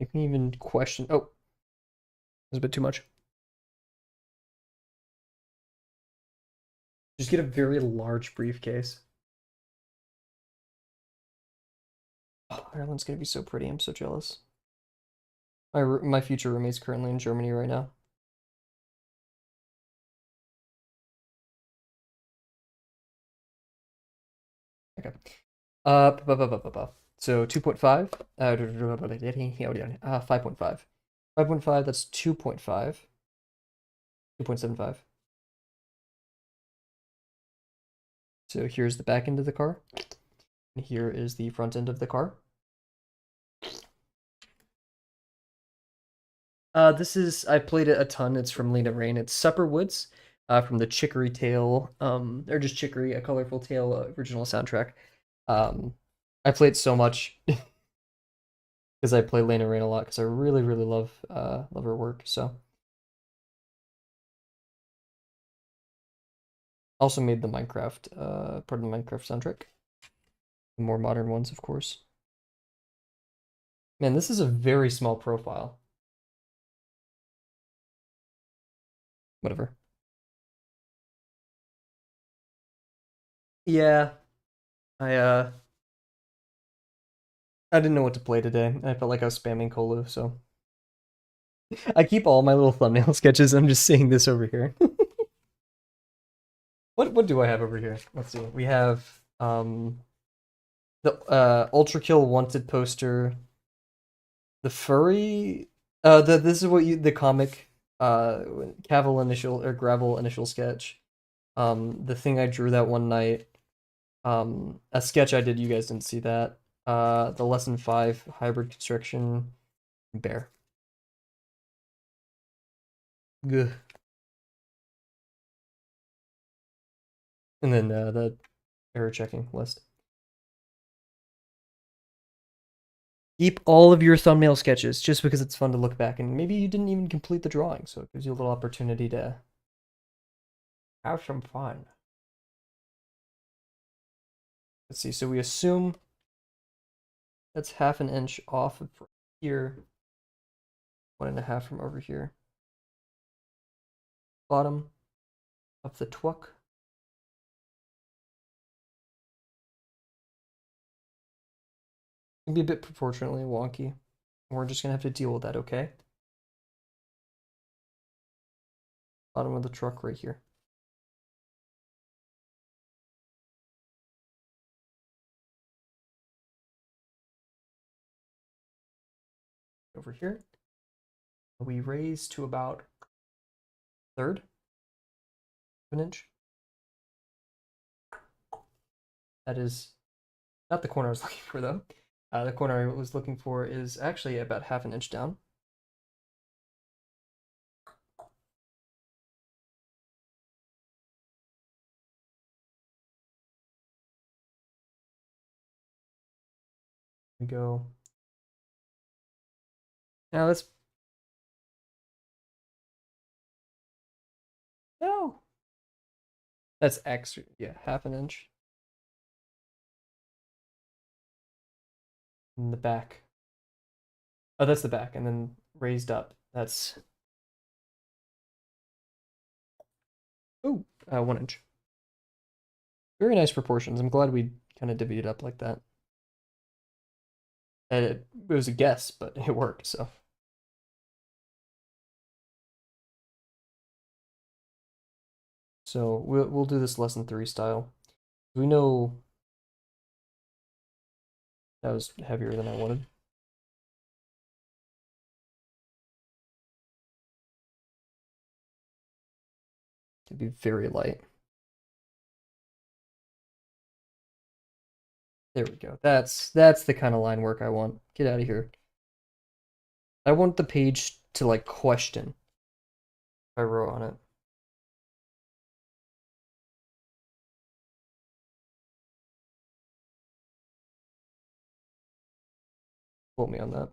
You can even question. Oh, that's a bit too much. Just get a very large briefcase. Oh, Ireland's gonna be so pretty. I'm so jealous. My future roommate's currently in Germany right now. Okay. So 2.5. 5.5. 5.5. That's 2.5. 2.75. So here's the back end of the car. And here is the front end of the car. This is I played it a ton. It's from Lena Rain. It's Supper Woods, from the Chicory Tale, or just Chicory, a Colorful Tale original soundtrack. Um, I played so much because I play Lena Rain a lot because I really, really love her work. So also made the Minecraft part of the Minecraft soundtrack. The more modern ones, of course. Man, this is a very small profile. Whatever. Yeah, I uh I didn't know what to play today. I felt like I was spamming Kolu, so I keep all my little thumbnail sketches. I'm just seeing this over here. What do I have over here? Let's see. We have the Ultra Kill Wanted poster, the furry this is what you the comic Kavel initial or Gravel initial sketch. The thing I drew that one night. A sketch I did, you guys didn't see that. The lesson 5 hybrid construction bear. Good. And then the error checking list. Keep all of your thumbnail sketches just because it's fun to look back, and maybe you didn't even complete the drawing, so it gives you a little opportunity to have some fun. Let's see, so we assume that's half an inch off of here, 1.5 from over here. Bottom of the twook. It can be a bit proportionally wonky. We're just gonna have to deal with that, okay? Bottom of the truck right here. Over here. We raise to about third of an inch. That is not the corner I was looking for, though. The corner I was looking for is actually about half an inch down. We go. Now let's. No. That's extra. Yeah, half an inch. In the back. Oh, that's the back, and then raised up. That's. Oh, 1 inch. Very nice proportions. I'm glad we kind of divvied it up like that. And it was a guess, but it worked, so. So we'll do this lesson 3 style. We know that was heavier than I wanted. To be very light. There we go. That's the kind of line work I want. Get out of here. I want the page to like question if I wrote on it. Quote me on that.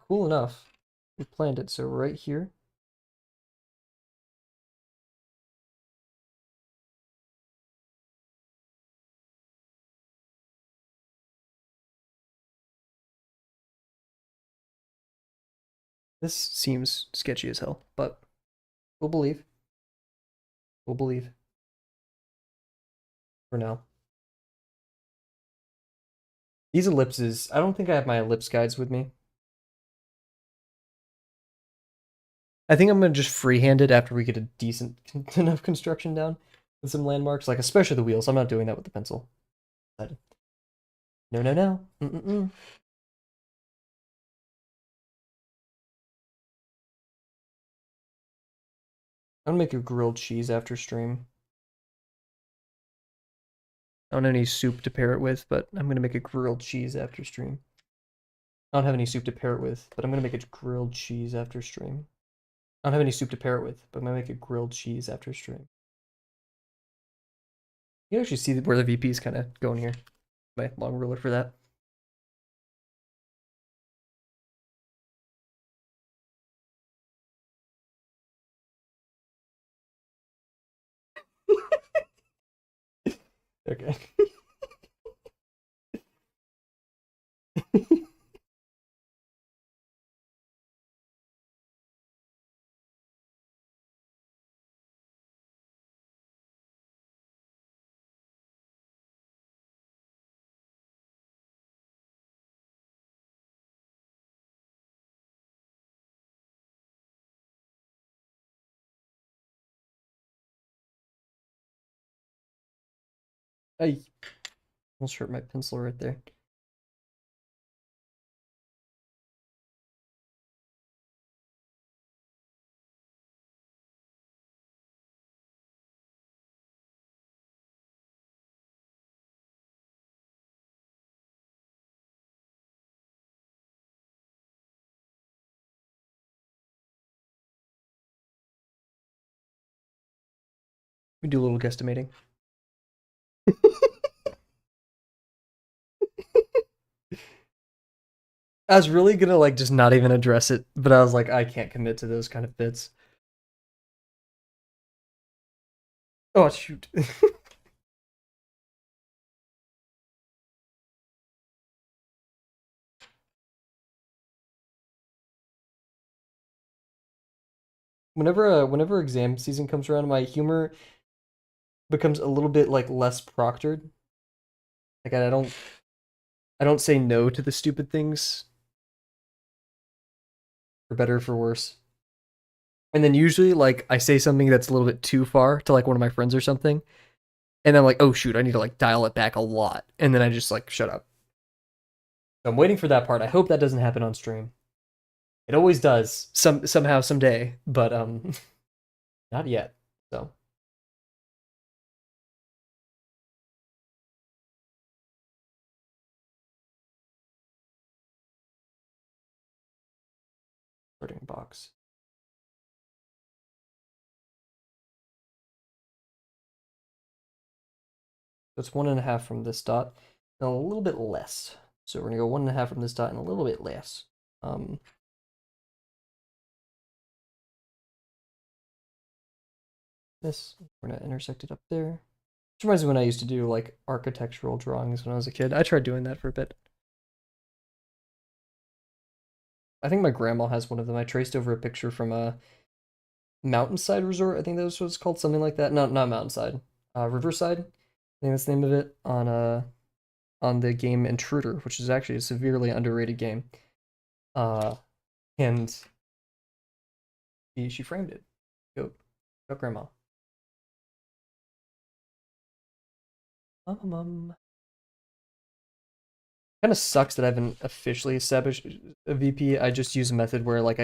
Cool enough. We planned it, so right here. This seems sketchy as hell, but we'll believe. We'll believe. For now. These ellipses, I don't think I have my ellipse guides with me. I think I'm gonna just freehand it after we get a decent enough construction down with some landmarks, like especially the wheels. I'm not doing that with the pencil. No, no, no. Mm-mm-mm. I'm gonna make a grilled cheese after stream. I don't have any soup to pair it with, but I'm gonna make a grilled cheese after stream. I don't have any soup to pair it with, but I'm gonna make a grilled cheese after stream. I don't have any soup to pair it with, but I'm gonna make a grilled cheese after stream. You can actually see where the VP is kind of going here. My long ruler for that. Okay. I almost hurt my pencil right there. We do a little guesstimating. I was really gonna like just not even address it, but I was like, I can't commit to those kind of bits. Oh shoot. Whenever exam season comes around, my humor becomes a little bit like less proctored. Like I don't say no to the stupid things, for better or for worse. And then usually like I say something that's a little bit too far to like one of my friends or something, and I'm like, oh shoot, I need to like dial it back a lot, and then I just like shut up. So I'm waiting for that part. I hope that doesn't happen on stream. It always does, somehow someday, but not yet. So sorting box. So it's 1.5 from this dot, and a little bit less. So we're gonna go 1.5 from this dot and a little bit less. This we're gonna intersect it up there. Which reminds me when I used to do like architectural drawings when I was a kid. I tried doing that for a bit. I think my grandma has one of them. I traced over a picture from a mountainside resort. I think that was what it's called, something like that. No, not mountainside. Riverside. I think that's the name of it on the game Intruder, which is actually a severely underrated game. Uh, and she framed it. Go, go, grandma. Kind of sucks that I haven't officially established a VP. I just use a method where like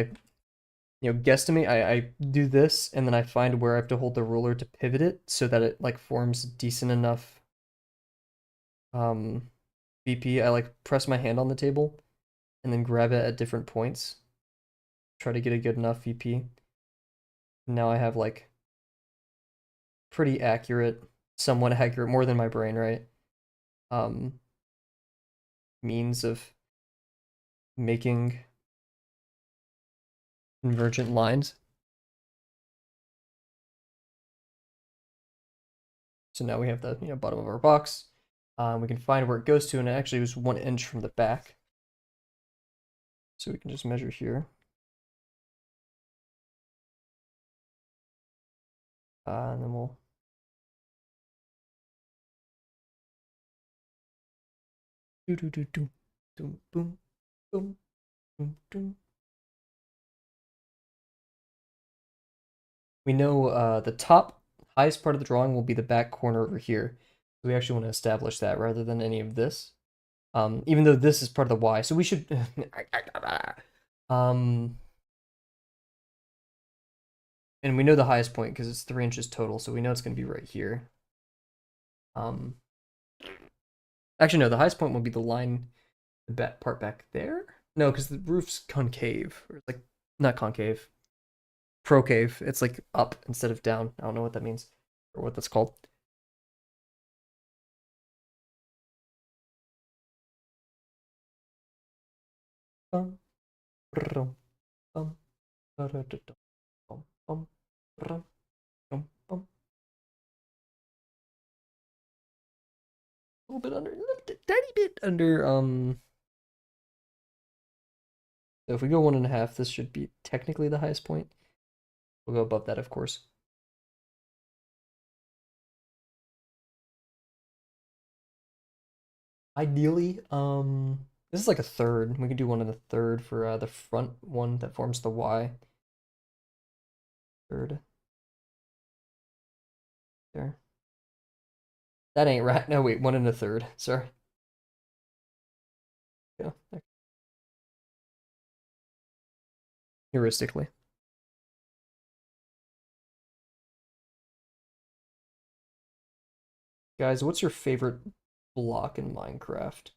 guesstimate. I do this and then I find where I have to hold the ruler to pivot it so that it like forms decent enough VP. I like press my hand on the table and then grab it at different points. Try to get a good enough VP. Now I have like pretty accurate, somewhat accurate, more than my brain, right? Um, Means of making convergent lines. So now we have the bottom of our box. We can find where it goes to, and it actually was 1 inch from the back. So we can just measure here. And then we'll do do do do boom boom boom boom boom. We know the top highest part of the drawing will be the back corner over here. So we actually want to establish that rather than any of this. Even though this is part of the Y, so we should. um, and we know the highest point because it's 3 inches total, so we know it's going to be right here. Um, actually, no, the highest point will be the line, the back part back there. No, because the roof's concave, or like not concave, procave. It's like up instead of down. I don't know what that means or what that's called. Bum, brum, bum, ba-da-da-dum, bum, bum, brum, bum, bum. A little bit under, a little tiny bit under. So if we go 1.5, this should be technically the highest point. We'll go above that, of course. Ideally, this is like a third. We can do 1 1/3 for the front one that forms the Y. Third there. That ain't right. No, wait, 1 1/3. Sorry. Yeah, heuristically. Guys, what's your favorite block in Minecraft?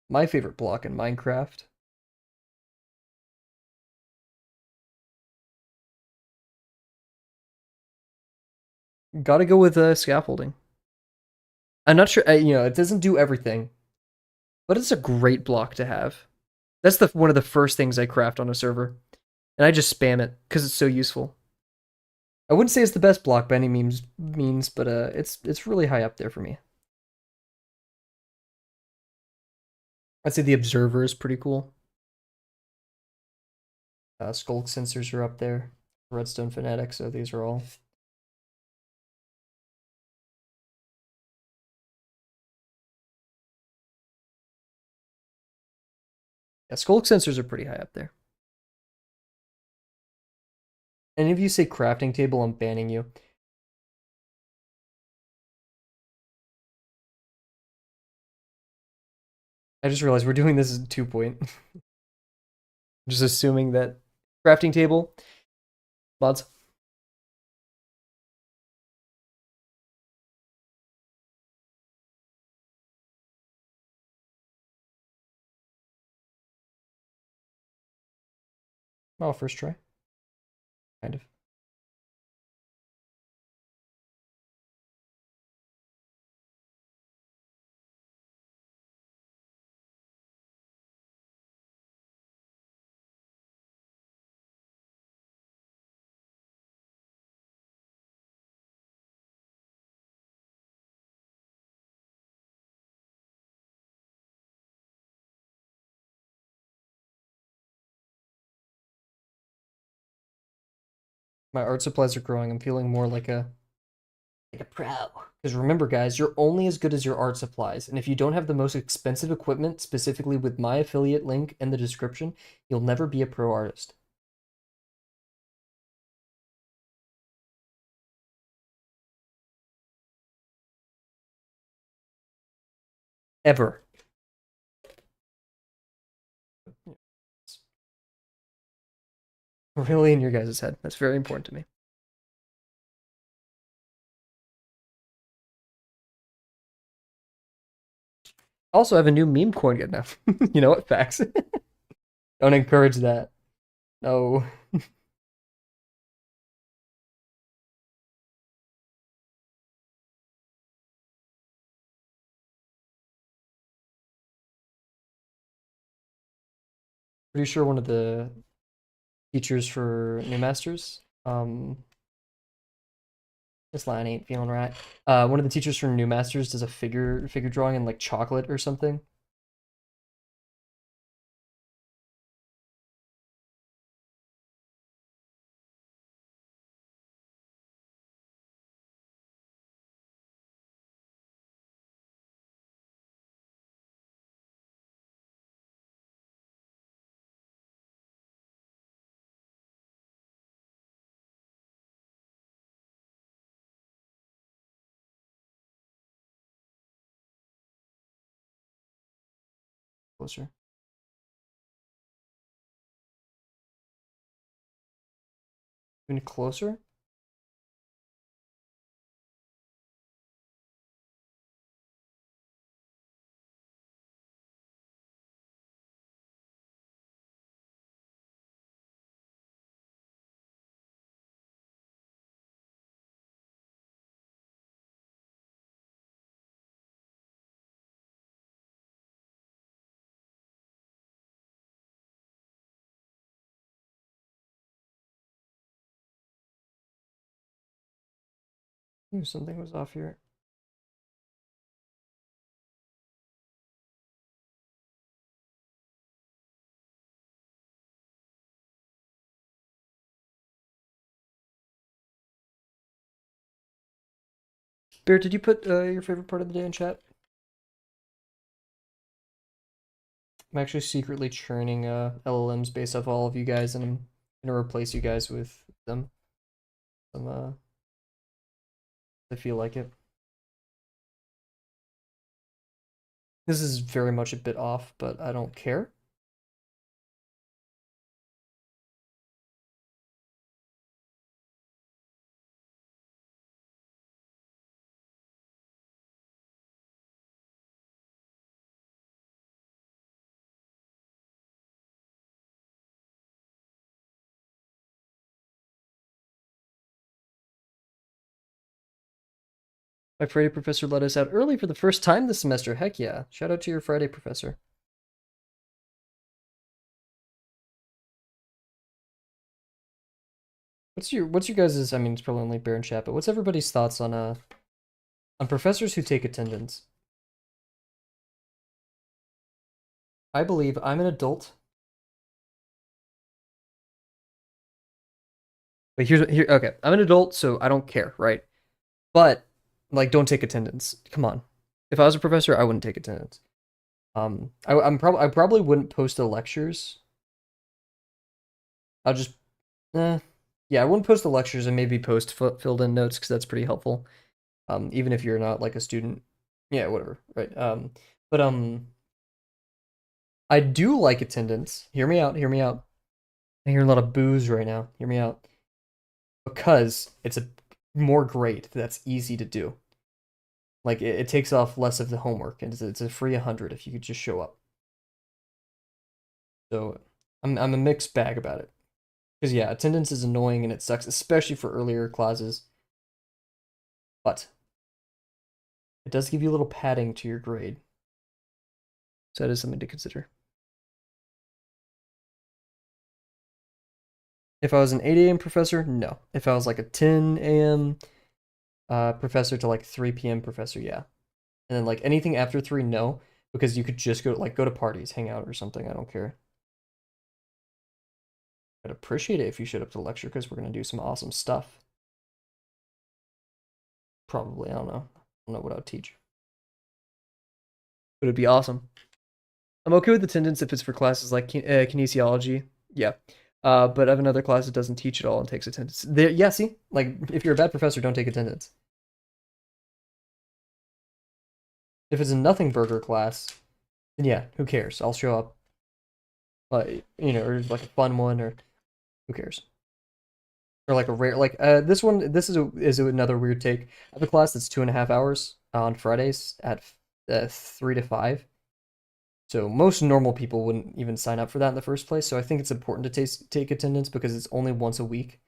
My favorite block in Minecraft. Gotta go with scaffolding. I'm not sure, it doesn't do everything, but it's a great block to have. That's the one of the first things I craft on a server, and I just spam it because it's so useful. I wouldn't say it's the best block by any means, but it's really high up there for me. I'd say the Observer is pretty cool. Skulk sensors are up there. Redstone Fanatic, so these are all. Yeah, Skulk sensors are pretty high up there. And if you say crafting table, I'm banning you. I just realized we're doing this as 2 point. Just assuming that crafting table, mods. Oh, first try, kind of. My art supplies are growing. I'm feeling more like a pro. Because remember, guys, you're only as good as your art supplies, and if you don't have the most expensive equipment, specifically with my affiliate link in the description, you'll never be a pro artist. Ever. Really in your guys' head. That's very important to me. Also, I have a new meme coin good enough. You know what? Facts. Don't encourage that. No. Pretty sure one of the teachers for New Masters, this line ain't feeling right. One of the teachers from New Masters does a figure drawing in like chocolate or something. Closer. Even closer? Ooh, something was off here. Bear, did you put your favorite part of the day in chat? I'm actually secretly churning LLMs based off all of you guys, and I'm gonna replace you guys with them. I feel like it. This is very much a bit off, but I don't care. My Friday professor let us out early for the first time this semester. Heck yeah. Shout out to your Friday professor. What's your guys's, I mean, it's probably only Bear and chat, but what's everybody's thoughts on professors who take attendance? I believe I'm an adult. But here okay, I'm an adult, so I don't care, right? But like don't take attendance. Come on. If I was a professor, I wouldn't take attendance. I probably wouldn't post the lectures. I'll just yeah, I wouldn't post the lectures and maybe post filled in notes because that's pretty helpful. Even if you're not like a student. Yeah, whatever, right? But I do like attendance. Hear me out, hear me out. I hear a lot of boos right now. Hear me out. Because it's a more grade that's easy to do. Like it takes off less of the homework, and it's a free 100 if you could just show up. So I'm a mixed bag about it. Because yeah, attendance is annoying and it sucks, especially for earlier classes. But it does give you a little padding to your grade. So that is something to consider. If I was an 8 a.m. professor, no. If I was like a 10 a.m. Professor to like 3 p.m. professor, yeah. And then like anything after 3, no. Because you could just go to parties, hang out or something. I don't care. I'd appreciate it if you showed up to the lecture because we're gonna do some awesome stuff. Probably, I don't know. I don't know what I would teach. But it'd be awesome. I'm okay with attendance if it's for classes like kinesiology. Yeah. But I have another class that doesn't teach at all and takes attendance. There, yeah, see? Like, if you're a bad professor, don't take attendance. If it's a nothing burger class, then yeah, who cares? I'll show up. Or like a fun one, or who cares? Or like a rare, like this one. This is another weird take. I have a class that's 2.5 hours on Fridays at 3 to 5. So most normal people wouldn't even sign up for that in the first place. So I think it's important to take attendance because it's only once a week,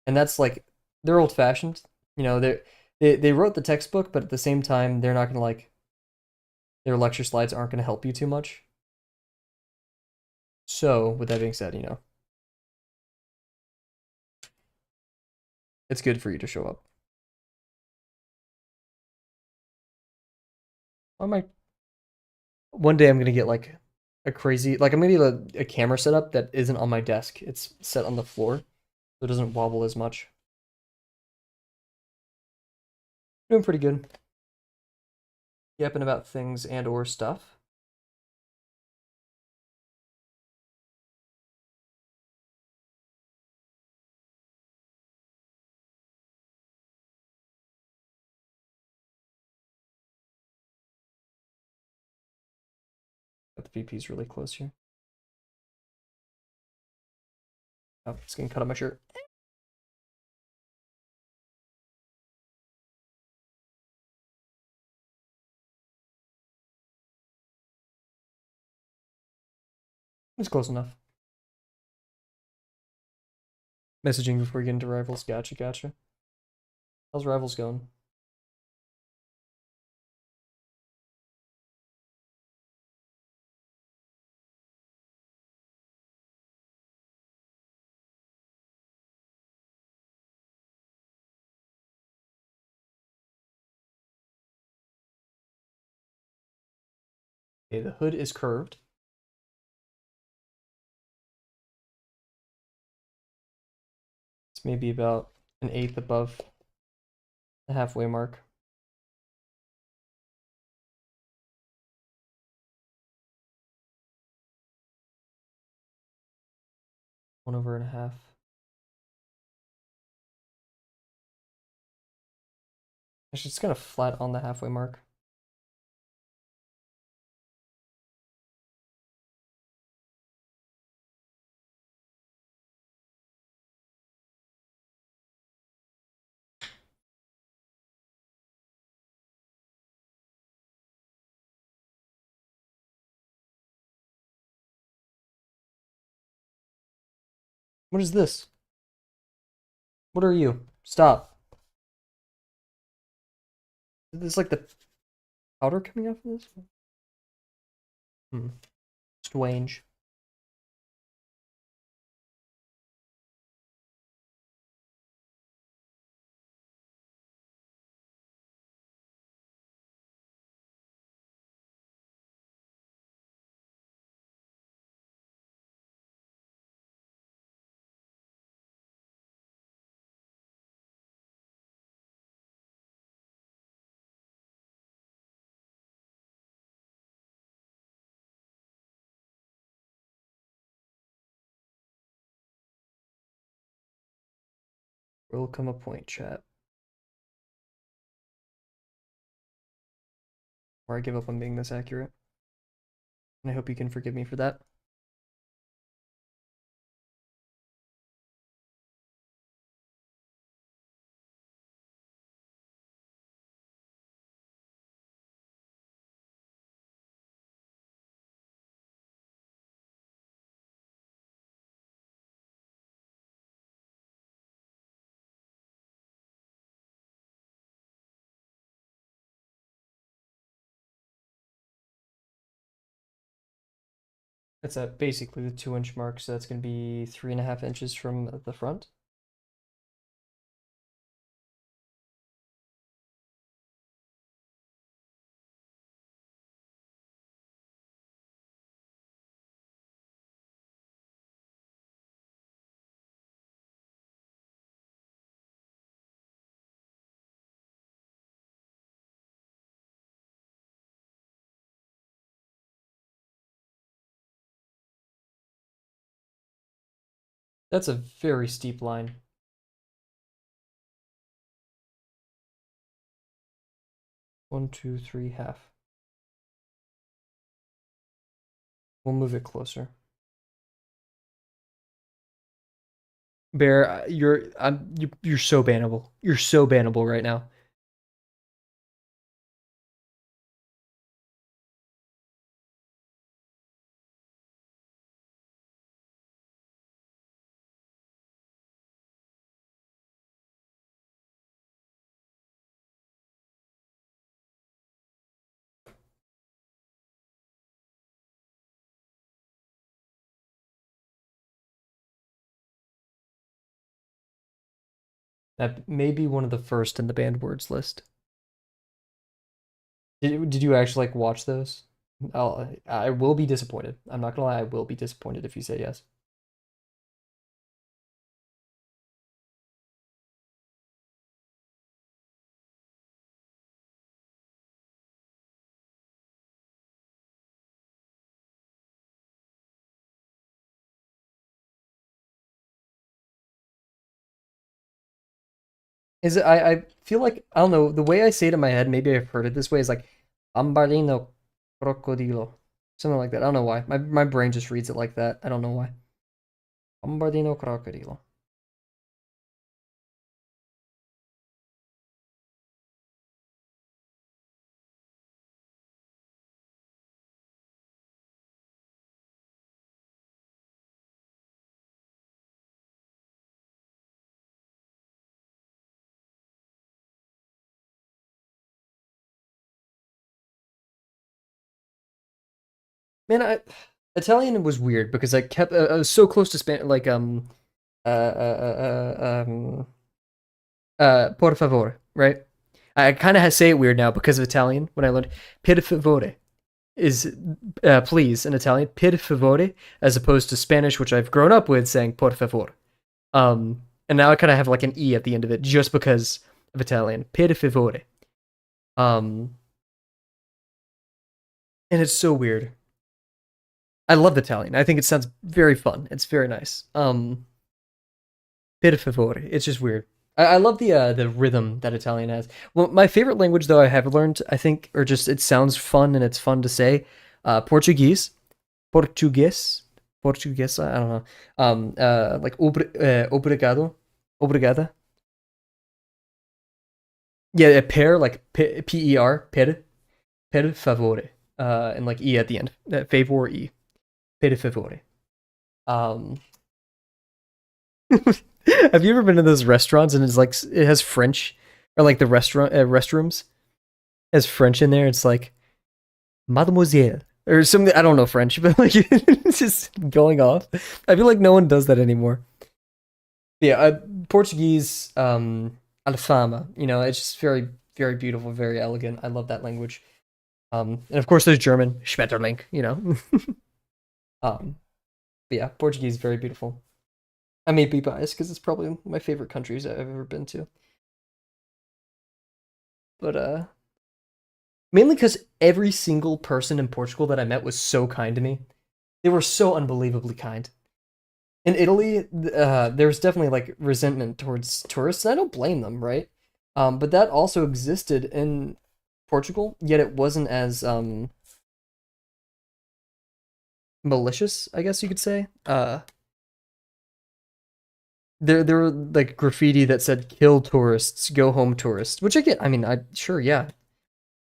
and that's like they're old fashioned. They wrote the textbook, but at the same time they're not gonna like their lecture slides aren't gonna help you too much. So with that being said, it's good for you to show up. I might one day I'm gonna get like a crazy like I'm gonna get a camera setup that isn't on my desk. It's set on the floor, so it doesn't wobble as much. Doing pretty good. Yapping about things and or stuff. the VP's really close here. Oh, it's getting cut on my shirt. It's close enough. Messaging before you get into Rivals. Gotcha, gotcha. How's Rivals going? Okay, the hood is curved. It's maybe about an eighth above the halfway mark. One over and a half. Actually, it's kind of flat on the halfway mark. What is this? What are you? Stop. Is this like the powder coming off of this? Strange. Will come a point, chat. Or I give up on being this accurate. And I hope you can forgive me for that. It's at basically the 2-inch mark, so that's going to be 3.5 inches from the front. That's a very steep line. One, two, three, half. We'll move it closer. Bear, you're so bannable. You're so bannable right now. That may be one of the first in the banned words list. Did you actually like watch those? I will be disappointed. I'm not gonna lie, I will be disappointed if you say yes. Is it? I feel like I don't know the way I say it in my head. Maybe I've heard it this way. Is like Ambarino crocodilo. Something like that. I don't know why. My brain just reads it like that. I don't know why. Bombardino crocodilo. Man, Italian was weird because I was so close to Spanish, like por favore, right? I kind of say it weird now because of Italian. When I learned per favore is please in Italian, per favore, as opposed to Spanish, which I've grown up with saying por favor. And now I kind of have like an e at the end of it just because of Italian, per favore. Um, and it's so weird. I love Italian. I think it sounds very fun. It's very nice. Per favore. It's just weird. I love the rhythm that Italian has. Well, my favorite language though I have learned, I think, or just it sounds fun and it's fun to say. Portuguese, Portuguese, Portuguese. I don't know. Like obrigado, obrigada. Yeah, per like per per favore. And like e at the end. Favor e per favore. Um, Have you ever been in those restaurants and it's like it has French or like the restaurant restrooms has French in there? It's like Mademoiselle or something. I don't know French, but like it's just going off. I feel like no one does that anymore. Yeah, Portuguese, Alfama. You know, it's just very beautiful, very elegant. I love that language. And of course there's German, Schmetterling. You know, but yeah, Portuguese very beautiful. I may be biased because it's probably my favorite countries I've ever been to. But mainly because every single person in Portugal that I met was so kind to me. They were so unbelievably kind. In Italy, there's definitely like resentment towards tourists, and I don't blame them, right? But that also existed in Portugal, yet it wasn't as malicious, I guess you could say. There were like graffiti that said "kill tourists, go home tourists," which I get. I mean, I sure, yeah,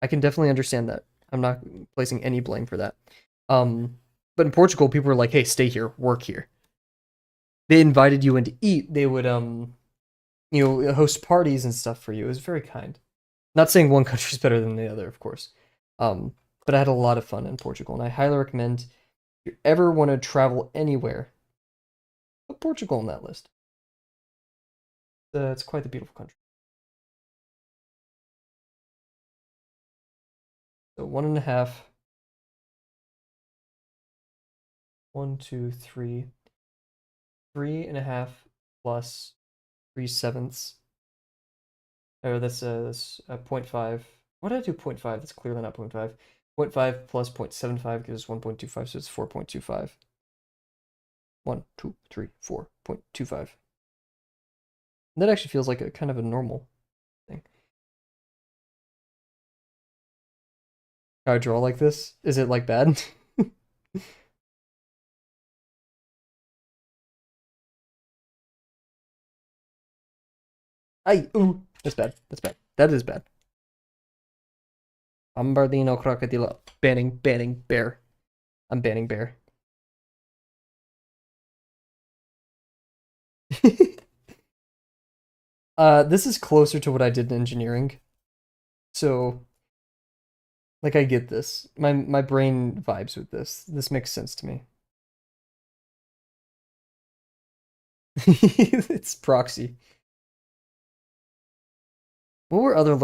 I can definitely understand that. I'm not placing any blame for that. But in Portugal, people were like, "Hey, stay here, work here." They invited you in to eat. They would host parties and stuff for you. It was very kind. Not saying one country's better than the other, of course. But I had a lot of fun in Portugal, and I highly recommend if you ever want to travel anywhere, put Portugal on that list. It's quite a beautiful country. So one and a half, one, two, three, 3.5 plus 3/7. Oh, that's 0.5. Why did I do 0.5? That's clearly not 0.5. 0.5 plus 0.75 gives us 1.25, so it's 4.25. 1, 2, 3, 4.25. That actually feels like a kind of a normal thing. How I draw like this? Is it like bad? Ooh, that's bad. That's bad. That is bad. Bombardino crocodilo. Banning bear. I'm banning bear. This is closer to what I did in engineering. So, like, I get this. My brain vibes with this. This makes sense to me. It's proxy. What were other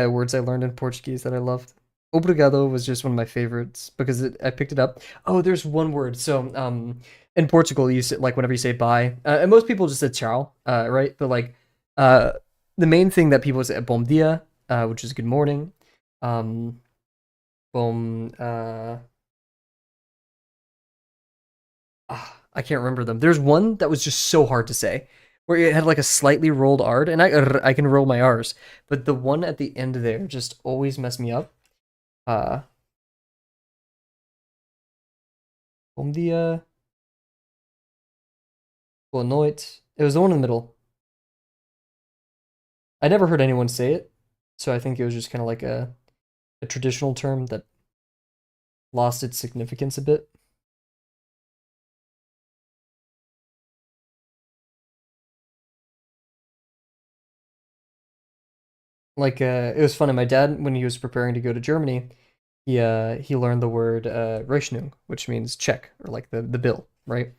words I learned in Portuguese that I loved? Obrigado was just one of my favorites because I picked it up. Oh, there's one word. So, in Portugal, you say, like whenever you say bye, and most people just say ciao, right? But like, uh, the main thing that people say bom dia, which is good morning. Um, bom, I can't remember them. There's one that was just so hard to say, where it had like a slightly rolled R, and I can roll my R's, but the one at the end there just always messed me up. Uh, Um dia, boa noite. It was the one in the middle. I never heard anyone say it, so I think it was just kind of like a traditional term that lost its significance a bit. Like it was funny. My dad, when he was preparing to go to Germany, he learned the word Rechnung, which means check or like the bill, right?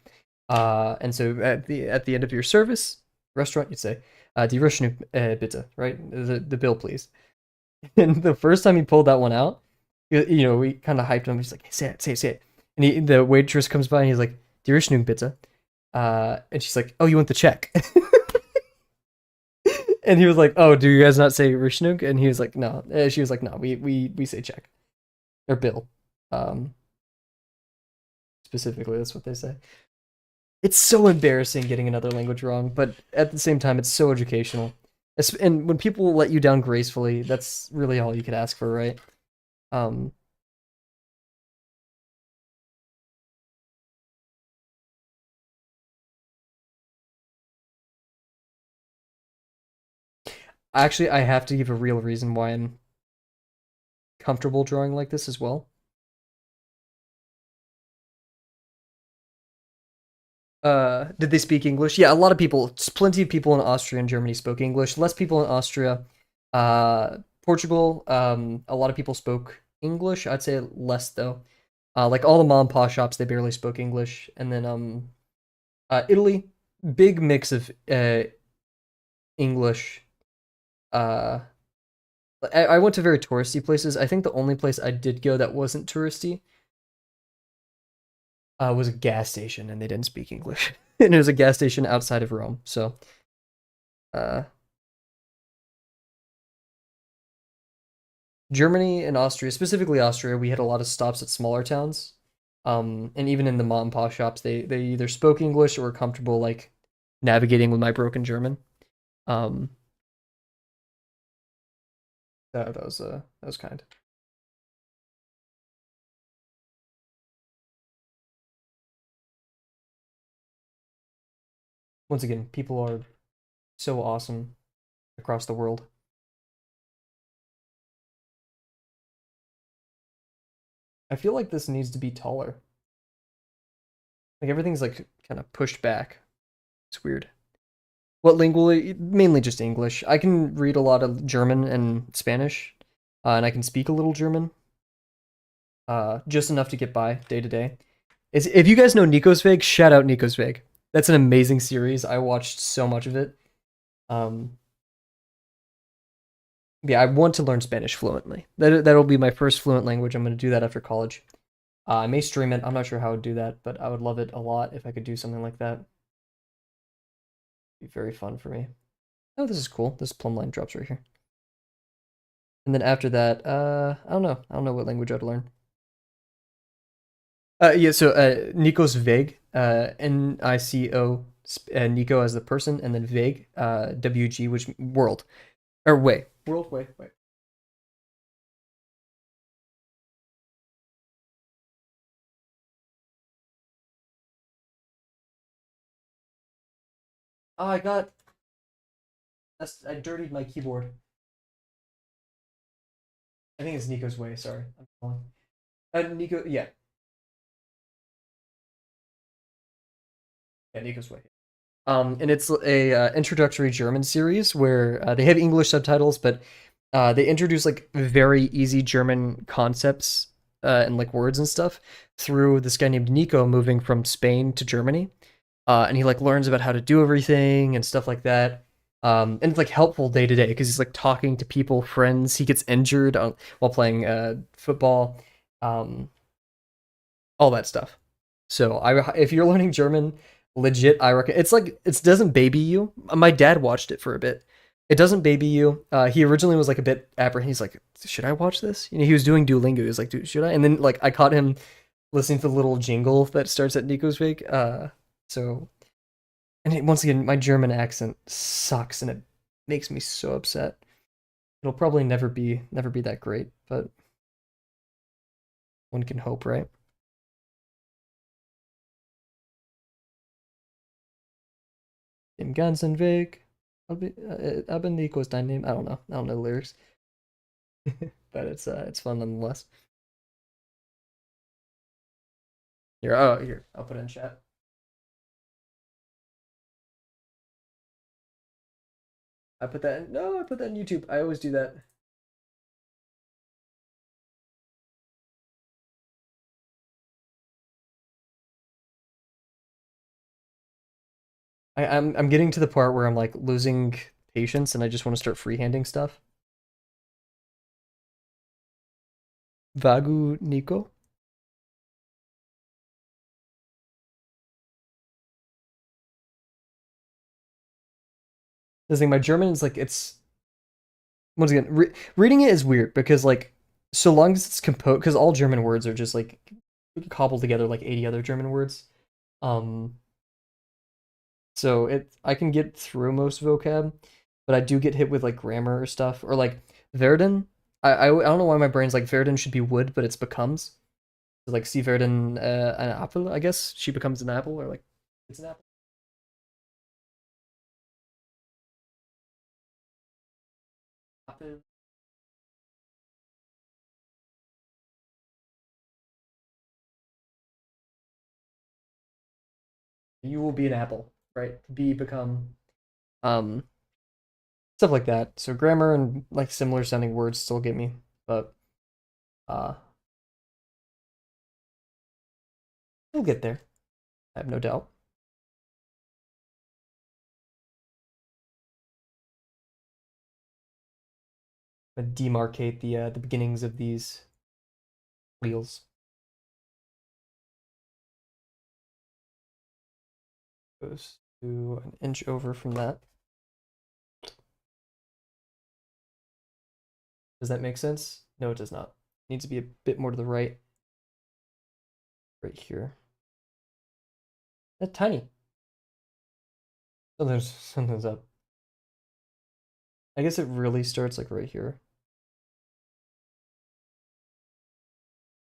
And so at the end of your service restaurant, you'd say die Rechnung bitte, right? The bill, please. And the first time he pulled that one out, we kind of hyped him. He's like, hey, say it, say it, say it. And the waitress comes by and he's like, die Rechnung bitte. And she's like, oh, you want the check? And he was like, "Oh, do you guys not say Rishnug?" And he was like, "No." She was like, "No, we say check or bill." Um, Specifically, that's what they say. It's so embarrassing getting another language wrong, but at the same time, it's so educational. And when people let you down gracefully, that's really all you could ask for, right? Um, Actually, I have to give a real reason why I'm comfortable drawing like this as well. Did they speak English? Yeah, a lot of people, plenty of people in Austria and Germany spoke English. Less people in Austria. Portugal, a lot of people spoke English. I'd say less though. Like all the mom and pop shops, they barely spoke English. And then Italy, big mix of English. Uh, I went to very touristy places. I think the only place I did go that wasn't touristy was a gas station, and they didn't speak English. And it was a gas station outside of Rome. So uh, Germany and Austria, specifically Austria, we had a lot of stops at smaller towns. And even in the mom and pop shops, they either spoke English or were comfortable like navigating with my broken German. Um, that was kind. Once again, people are so awesome across the world. I feel like this needs to be taller. Like everything's like kind of pushed back. It's weird. What lingually? Mainly just English. I can read a lot of German and Spanish, and I can speak a little German, just enough to get by day to day. If you guys know Nico's Vig, shout out Nico's Vig. That's an amazing series. I watched so much of it. Um, yeah, I want to learn Spanish fluently. That'll be my first fluent language. I'm going to do that after college. I may stream it. I'm not sure how I would do that, but I would love it a lot if I could do something like that. It'd be very fun for me. Oh, this is cool. This plumb line drops right here. And then after that, I don't know. I don't know what language I'd learn. Yeah, so Nico's Veg, Nico, Nico as the person, and then Veg, WG, which world. Or wait. World, wait. Oh, I dirtied my keyboard. I think it's Nico's way, sorry. I'm calling. Nico, yeah, Nico's way. And it's a introductory German series where they have English subtitles, but they introduce like very easy German concepts and like words and stuff through this guy named Nico moving from Spain to Germany, and he like learns about how to do everything and stuff like that. And it's like helpful day to day because he's like talking to people, friends. He gets injured while playing football, um, all that stuff. So if you're learning German, legit, I reckon it's like it doesn't baby you. My dad watched it for a bit. It doesn't baby you. He originally was like a bit apprehensive. He's like, should I watch this? He was doing Duolingo. He was like, dude, should I? And then like I caught him listening to the little jingle that starts at Nico's Vig. So once again, my German accent sucks, and it makes me so upset. It'll probably never be that great, but one can hope, right? Im ganzen Weg. Aber Nico ist dein Name. I don't know. I don't know the lyrics. But it's fun nonetheless. Here, oh here, I'll put it in chat. I put that in, no, I put that in YouTube. I always do that. I'm getting to the part where I'm like losing patience and I just want to start freehanding stuff. Vagu Nico. The thing, my German is like it's once again reading it is weird because like so long as it's composed because all German words are just like cobbled together like 80 other German words. Um, so I can get through most vocab, but I do get hit with like grammar stuff or like Verden. I don't know why my brain's like Verden should be wood, but it's becomes. So like sie werden an Apfel, I guess. She becomes an apple or like it's an apple. You will be an apple, right? Be become um stuff like that. So grammar and like similar sounding words still get me, but uh we'll get there. I have no doubt. Demarcate the beginnings of these wheels. Goes to an inch over from that. Does that make sense? No, it does not. It needs to be a bit more to the right. Right here. That's tiny. Something's up. I guess it really starts like right here.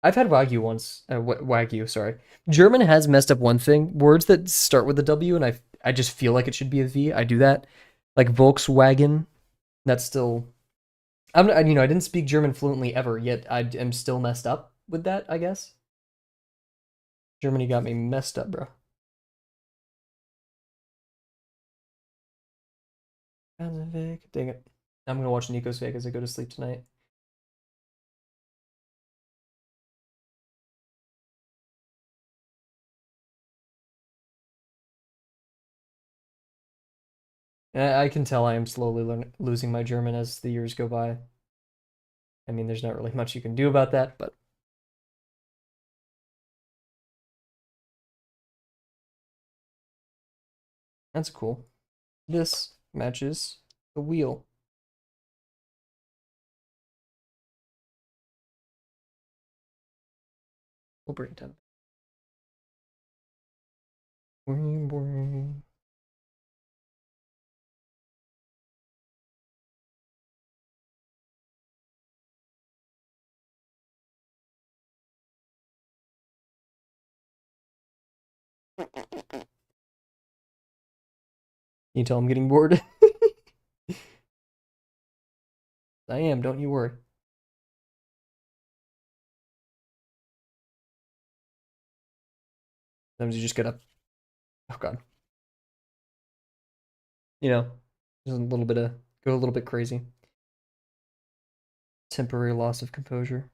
I've had Wagyu once. Wagyu, sorry. German has messed up one thing. Words that start with a W, and I just feel like it should be a V. I do that. Like Volkswagen. That's still. I didn't speak German fluently ever, yet I am still messed up with that. I guess Germany got me messed up, bro. Dang it. I'm gonna watch Nico's Fake as I go to sleep tonight. And I can tell I am slowly losing my German as the years go by. I mean, there's not really much you can do about that, but that's cool. This matches the wheel. We'll bring it down. Boing, boing. You tell I'm getting bored. I am, don't you worry. Sometimes you just gotta, oh god, you know, just a little bit of, go a little bit crazy. Temporary loss of composure.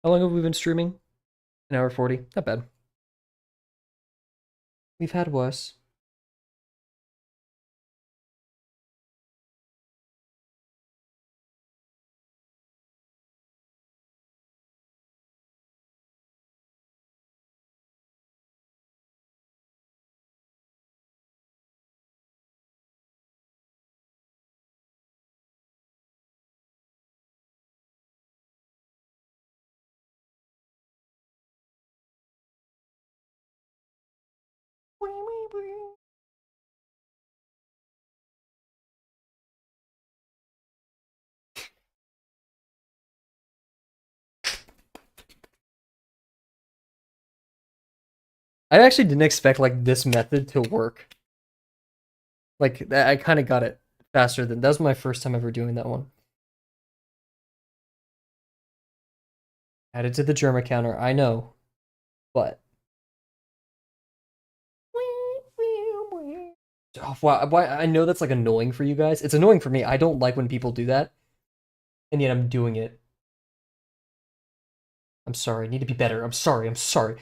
How long have we been streaming? An hour 40. Not bad. We've had worse. I actually didn't expect like this method to work. Like I kind of got it faster than that was my first time ever doing that one. Added to the German counter. I know, but oh, why? I know that's like annoying for you guys. It's annoying for me. I don't like when people do that, and yet I'm doing it. I'm sorry. I need to be better. I'm sorry. I'm sorry.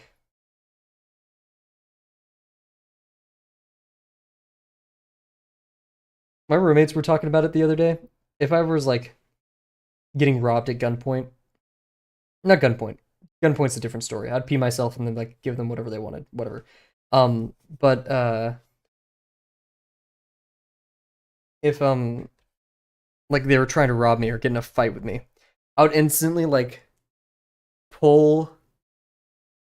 My roommates were talking about it the other day. If I was like getting robbed at gunpoint, not gunpoint. Gunpoint's a different story. I'd pee myself and then like give them whatever they wanted, whatever. But if like they were trying to rob me or get in a fight with me, I would instantly like pull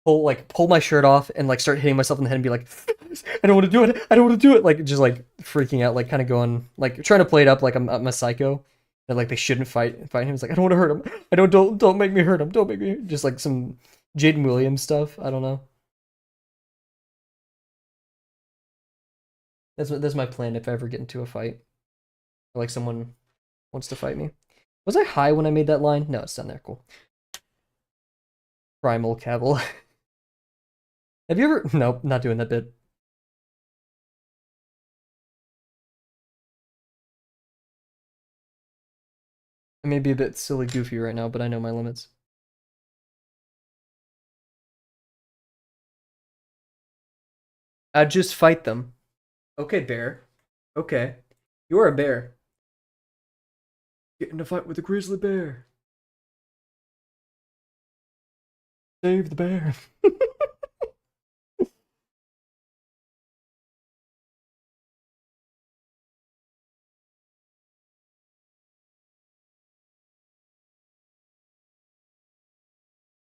pull my shirt off and like start hitting myself in the head and be like, I don't want to do it. I don't want to do it. Like just like freaking out, like kind of going like trying to play it up like I'm a psycho. That like they shouldn't fight him. It's like I don't want to hurt him. I don't make me hurt him. Don't make me just like some Jaden Williams stuff. I don't know. That's my plan if I ever get into a fight or like someone wants to fight me. Was I high when I made that line? No, it's down there. Cool. Primal Kavel. Have you ever? Nope, not doing that bit. I may be a bit silly goofy right now, but I know my limits. I'd just fight them. Okay, bear. Okay. You're a bear. Get in a fight with a grizzly bear. Save the bear.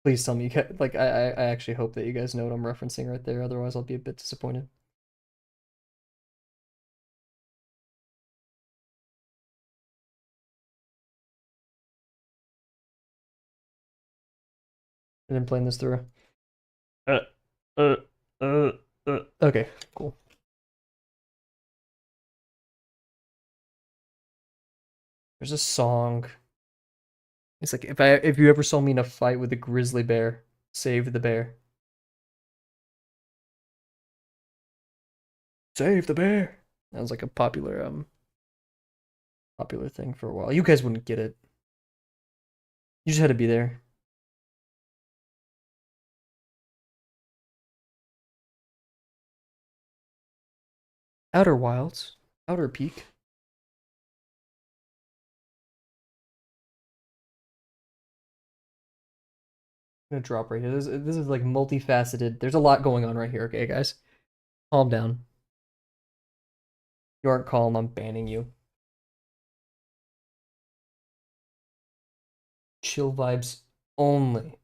Please tell me you like I actually hope that you guys know what I'm referencing right there, otherwise I'll be a bit disappointed. I didn't plan this through. Uh, uh, okay, cool. There's a song. It's like if you ever saw me in a fight with a grizzly bear, save the bear. Save the bear. That was like a popular thing for a while. You guys wouldn't get it. You just had to be there. Outer Wilds, Outer Peak. I'm gonna drop right here. This is like multifaceted. There's a lot going on right here. Okay, guys, calm down. You aren't calm. I'm banning you. Chill vibes only.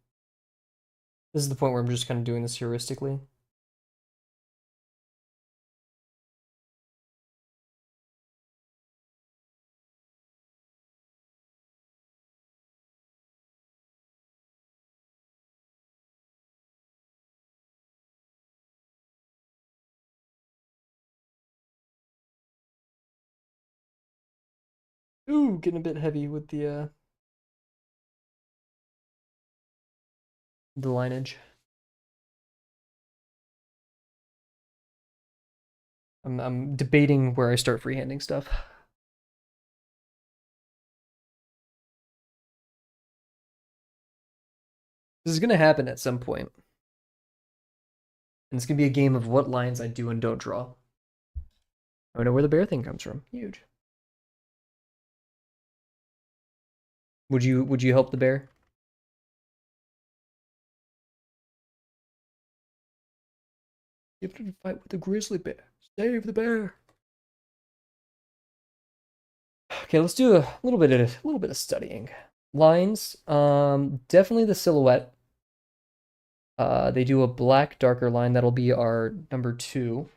This is the point where I'm just kind of doing this heuristically. Ooh, getting a bit heavy with the lineage. I'm debating where I start freehanding stuff. This is gonna happen at some point. And it's gonna be a game of what lines I do and don't draw. I know where the bear thing comes from. Huge. Would you help the bear? You have to fight with the grizzly bear. Save the bear. Okay, let's do a little bit of studying. Lines, definitely the silhouette. They do a black darker line. That'll be our number 2.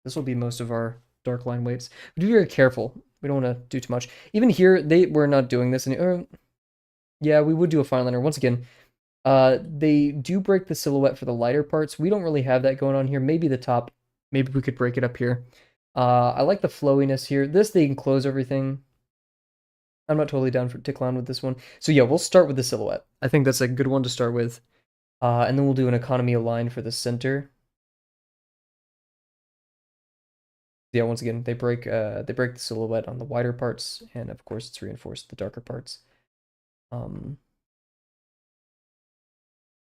This will be most of our dark line weights. Be very careful. We don't want to do too much. Even here, we're not doing this. Yeah, we would do a fine liner. Once again, They do break the silhouette for the lighter parts. We don't really have that going on here. Maybe the top, maybe we could break it up here. I like the flowiness here. This, they enclose everything. I'm not totally down for to clown with this one. So yeah, we'll start with the silhouette. I think that's a good one to start with. And then we'll do an economy align for the center. Yeah, once again, they break the silhouette on the wider parts, and of course it's reinforced the darker parts.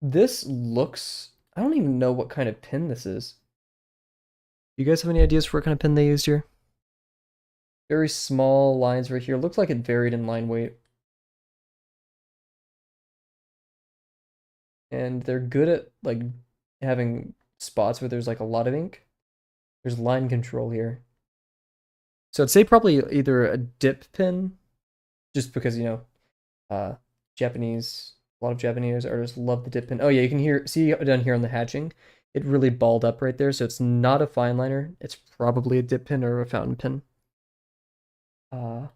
This looks, I don't even know what kind of pin this is. You guys have any ideas for what kind of pin they used here? Very small lines right here. Looks like it varied in line weight. And they're good at like having spots where there's like a lot of ink. There's line control here. So I'd say probably either a dip pin, just because, Japanese, a lot of Japanese artists love the dip pin. Oh yeah, you can see down here on the hatching, it really balled up right there. So it's not a fine liner. It's probably a dip pin or a fountain pin. And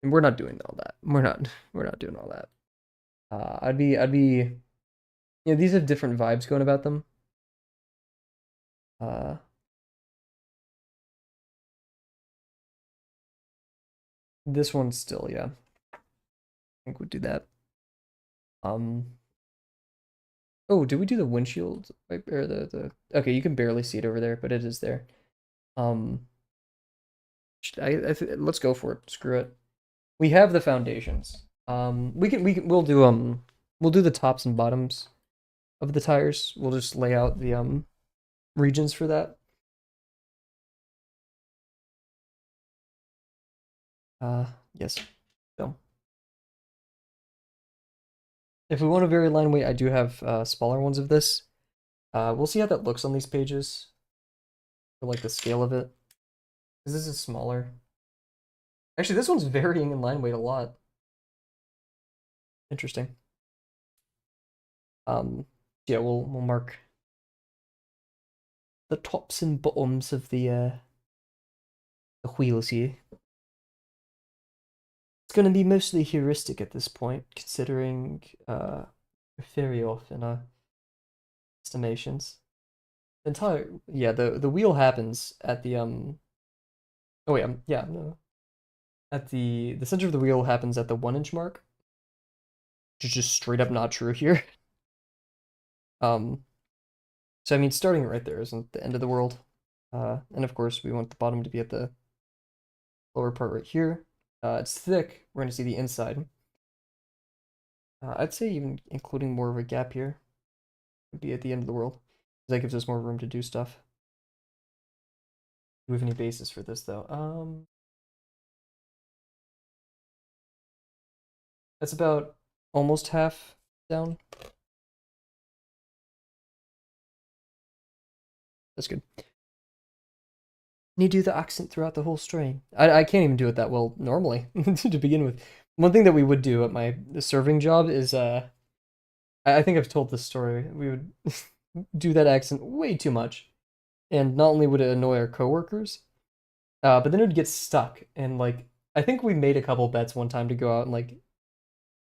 we're not doing all that. We're not doing all that. These have different vibes going about them. This one's still, yeah. I think we'd do that. Oh, did we do the windshield? Or okay, you can barely see it over there, but it is there. Let's go for it. Screw it. We have the foundations. We'll do the tops and bottoms of the tires. We'll just lay out the regions for that. Yes. So if we want a very line weight, I do have smaller ones of this. We'll see how that looks on these pages. For like the scale of it. Because this is smaller. Actually, this one's varying in line weight a lot. Interesting. Yeah, we'll mark the tops and bottoms of the wheels here. It's going to be mostly heuristic at this point, considering we're very off in our estimations. The wheel happens at the oh wait, yeah, no. At the center of the wheel happens at the 1 inch mark. Which is just straight up not true here. So I mean, starting right there isn't the end of the world. And of course, we want the bottom to be at the lower part right here. It's thick. We're going to see the inside. I'd say even including more of a gap here would be at the end of the world. That gives us more room to do stuff. Do we have any basis for this, though? That's about almost half down. That's good. And you do the accent throughout the whole strain. I can't even do it that well normally to begin with. One thing that we would do at my serving job is I think I've told this story. We would do that accent way too much, and not only would it annoy our coworkers, but then it would get stuck. And like I think we made a couple bets one time to go out and like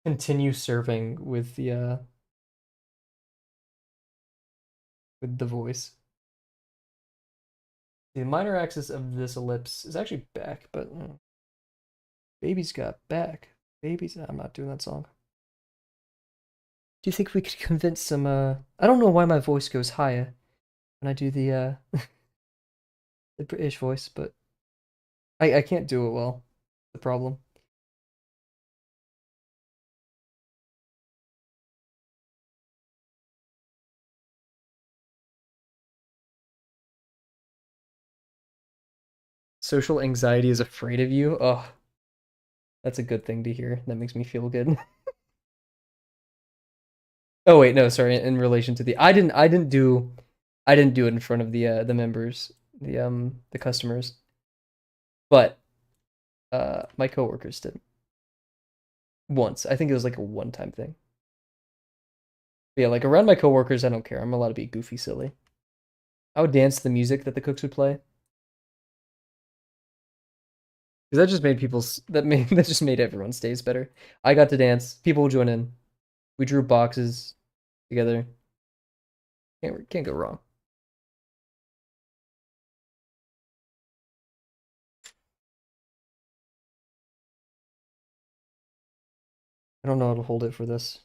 continue serving with the voice. The minor axis of this ellipse is actually back, but baby's got back. Baby's. I'm not doing that song. Do you think we could convince some? I don't know why my voice goes higher when I do the the British voice, but I can't do it well. The problem. Social anxiety is afraid of you. Oh, that's a good thing to hear. That makes me feel good. Oh wait, no, sorry. In relation to the, I didn't do it in front of the members, the customers, but my coworkers did once. I think it was like a one-time thing. But yeah, like around my coworkers, I don't care. I'm allowed to be goofy, silly. I would dance to the music that the cooks would play. Because that just made that just made everyone's days better. I got to dance. People will join in. We drew boxes together. Can't go wrong. I don't know how to hold it for this.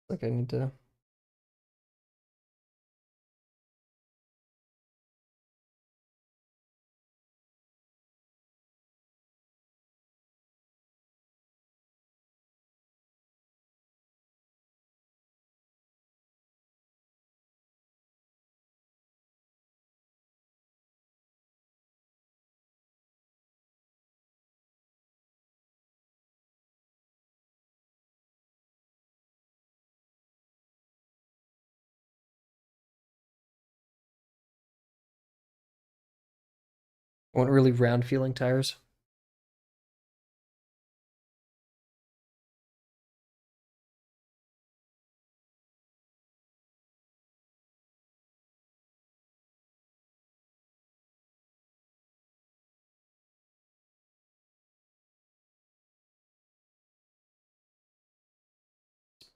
Like I need to. I want really round feeling tires.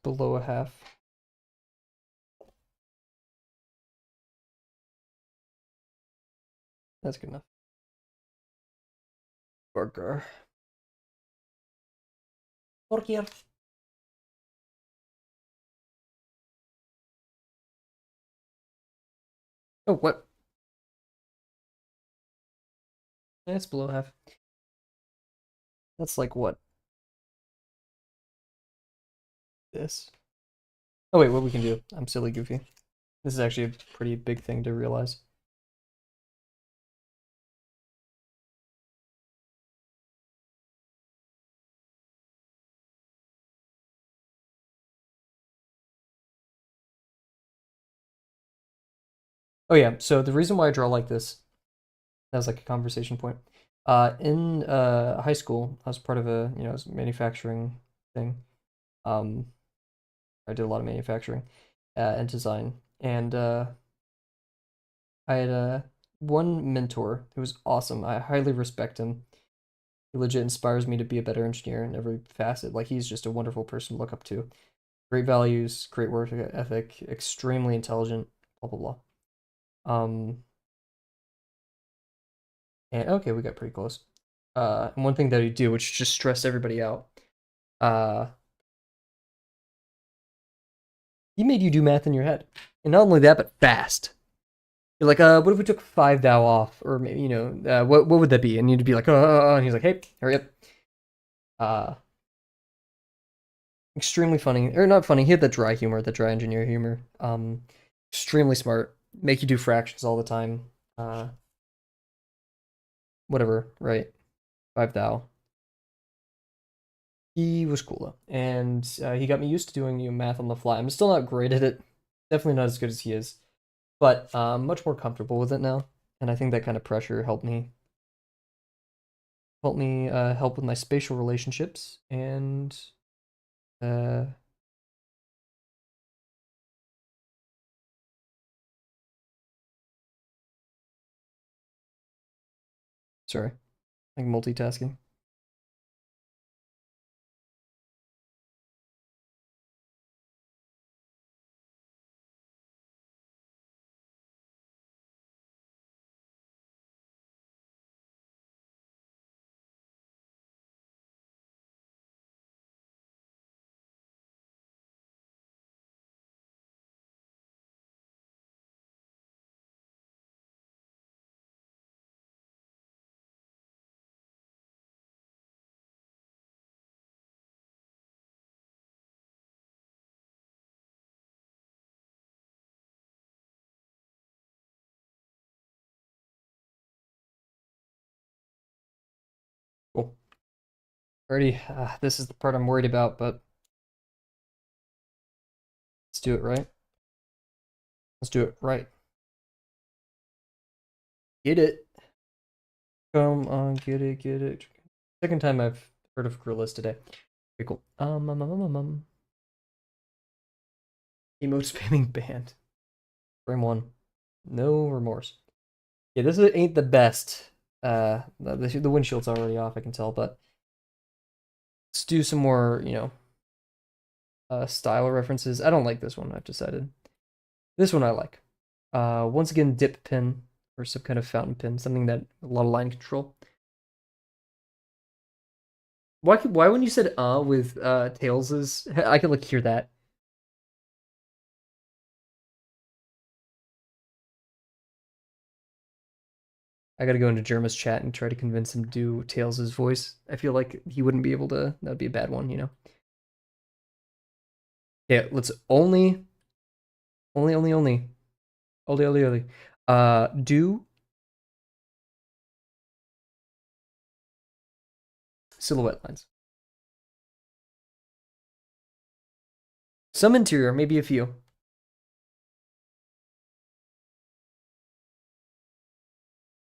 Below a half. That's good enough. Burger. Burger. Oh, what? It's below half. That's like what? This. Oh wait, what we can do? I'm silly goofy. This is actually a pretty big thing to realize. Oh yeah, so the reason why I draw like this, that was like a conversation point. In high school, I was part of a it was a manufacturing thing. Um, I did a lot of manufacturing and design, and I had one mentor who was awesome. I highly respect him. He legit inspires me to be a better engineer in every facet. Like he's just a wonderful person to look up to. Great values, great work ethic, extremely intelligent, blah blah blah. And okay, we got pretty close. And one thing that he'd do, which just stressed everybody out, uh, he made you do math in your head, and not only that, but fast. You're like, what if we took 5 thou off, or maybe what would that be? And you'd be like, and he's like, hey, hurry up. Uh, Extremely funny, or not funny. He had that dry humor, that dry engineer humor. Extremely smart. Make you do fractions all the time. Whatever, right? 5 thou. He was cool though, and he got me used to doing math on the fly. I'm still not great at it. Definitely not as good as he is, but much more comfortable with it now. And I think that kind of pressure help me help with my spatial relationships and uh, sorry, like multitasking. Cool. Alrighty, this is the part I'm worried about, but let's do it right. Let's do it right. Get it. Come on, get it, get it. Second time I've heard of gorillas today. Okay, cool. Emote spamming banned. Frame one. No remorse. Yeah, this ain't the best. The windshield's already off, I can tell, but let's do some more, style references. I don't like this one, I've decided. This one I like. Once again, dip pin or some kind of fountain pin, something that a lot of line control. Why when you said with Tails's, I could like hear that. I gotta go into Jerma's chat and try to convince him to do Tails's voice. I feel like he wouldn't be able to. That'd be a bad one, you know. Yeah, let's only do silhouette lines. Some interior, maybe a few.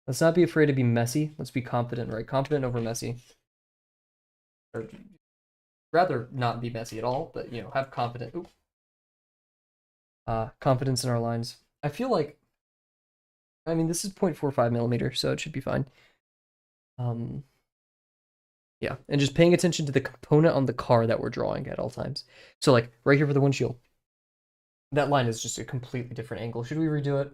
Let's not be afraid to be messy. Let's be confident, right? Confident over messy. Or rather not be messy at all, but have confidence in our lines. I feel like, I mean, this is 0.45 millimeter, so it should be fine. Yeah, and just paying attention to the component on the car that we're drawing at all times. So like right here for the windshield, that line is just a completely different angle. Should we redo it?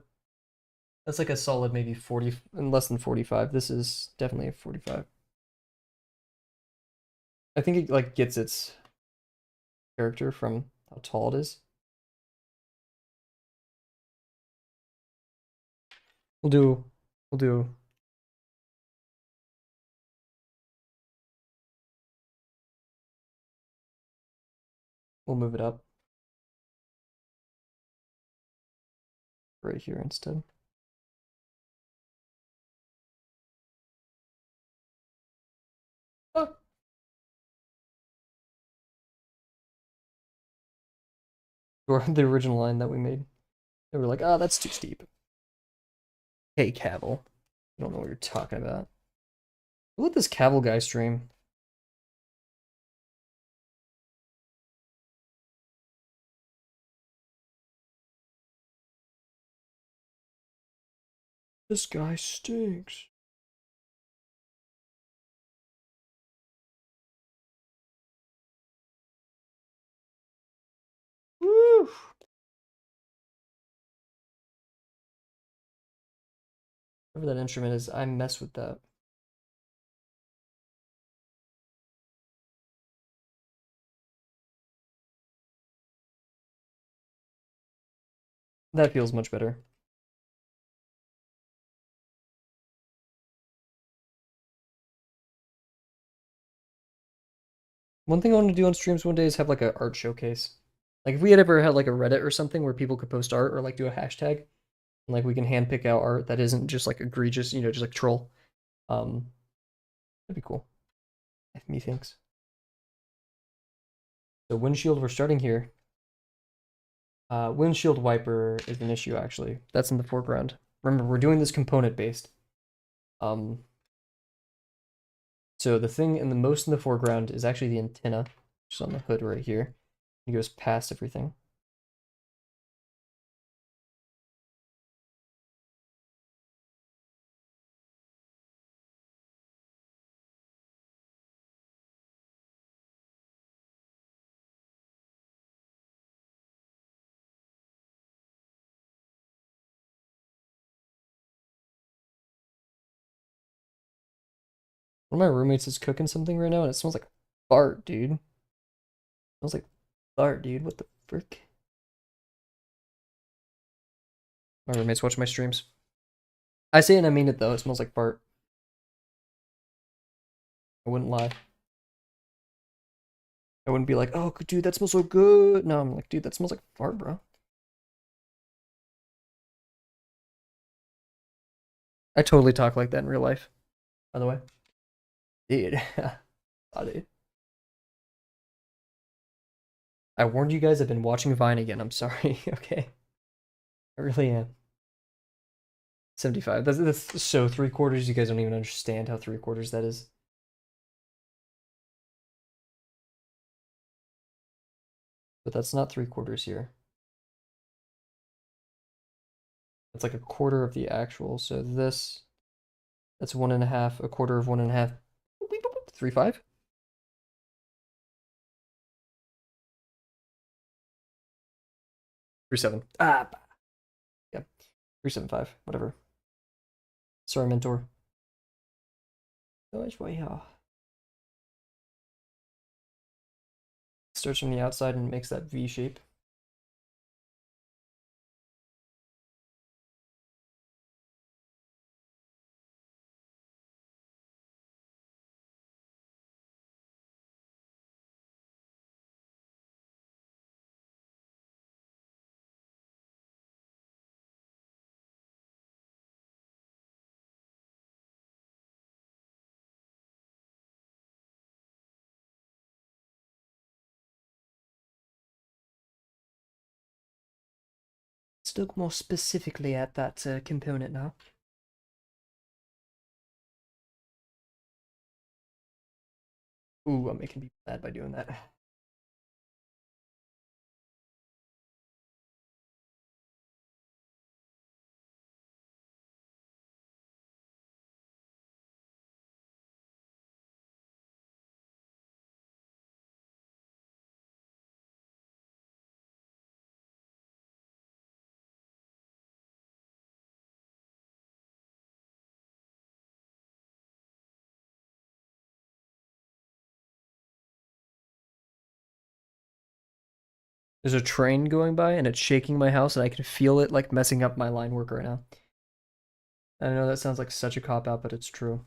That's like a solid maybe 40, and less than 45. This is definitely a 45. I think it like gets its character from how tall it is. We'll do, we'll do. We'll move it up right here instead. Oh. Or the original line that we made. They were like, oh, that's too steep. Hey, Kavel. I don't know what you're talking about. Let this Kavel guy stream. This guy stinks. Woo! Whatever that instrument is, I mess with that. That feels much better. One thing I want to do on streams one day is have like an art showcase. Like if we had ever had like a Reddit or something where people could post art or like do a hashtag, and like we can hand pick out art that isn't just like egregious, just like troll. That'd be cool. Methinks. So windshield, we're starting here. Windshield wiper is an issue actually. That's in the foreground. Remember, we're doing this component based. So the thing in the most in the foreground is actually the antenna, which is on the hood right here. It goes past everything. One of my roommates is cooking something right now, and it smells like fart, dude. It smells like fart, dude. What the frick? My roommate's watching my streams. I say it and I mean it though. It smells like fart. I wouldn't lie. I wouldn't be like, oh, dude, that smells so good. No, I'm like, dude, that smells like fart, bro. I totally talk like that in real life, by the way. Dude. Oh, dude. I warned you guys I've been watching Vine again. I'm sorry. Okay. I really am. 75. That's so 3/4. You guys don't even understand how 3/4 that is. But that's not 3/4 here. It's like a quarter of the actual. So this That's 1.5, a quarter of 1.5. 3.5? 3.7. Ah, yeah. 3.75. Whatever. Sorry, mentor. Starts from the outside and makes that V shape. Let's look more specifically at that component now. Ooh, I'm making people mad by doing that. There's a train going by and it's shaking my house and I can feel it like messing up my line work right now. I know that sounds like such a cop out, but it's true.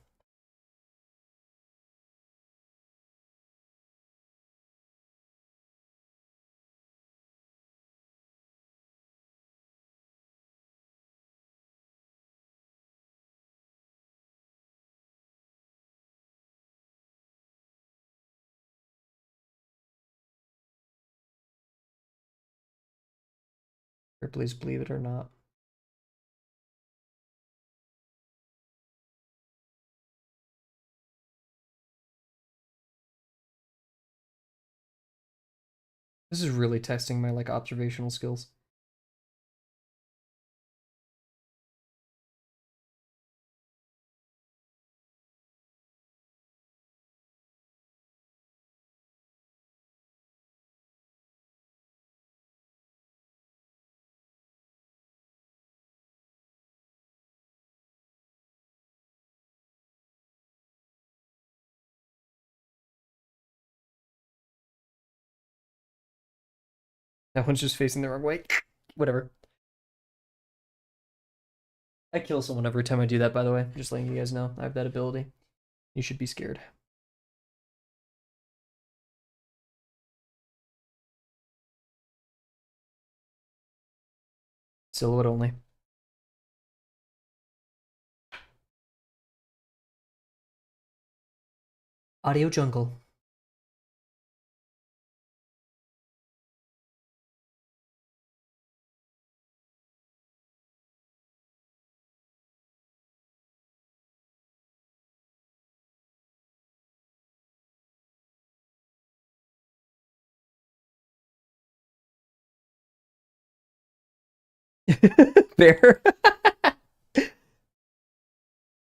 Please believe it or not. This is really testing my like observational skills. That one's just facing the wrong way. Whatever. I kill someone every time I do that, by the way. Just letting you guys know. I have that ability. You should be scared. Silhouette only. Audio jungle. Bear.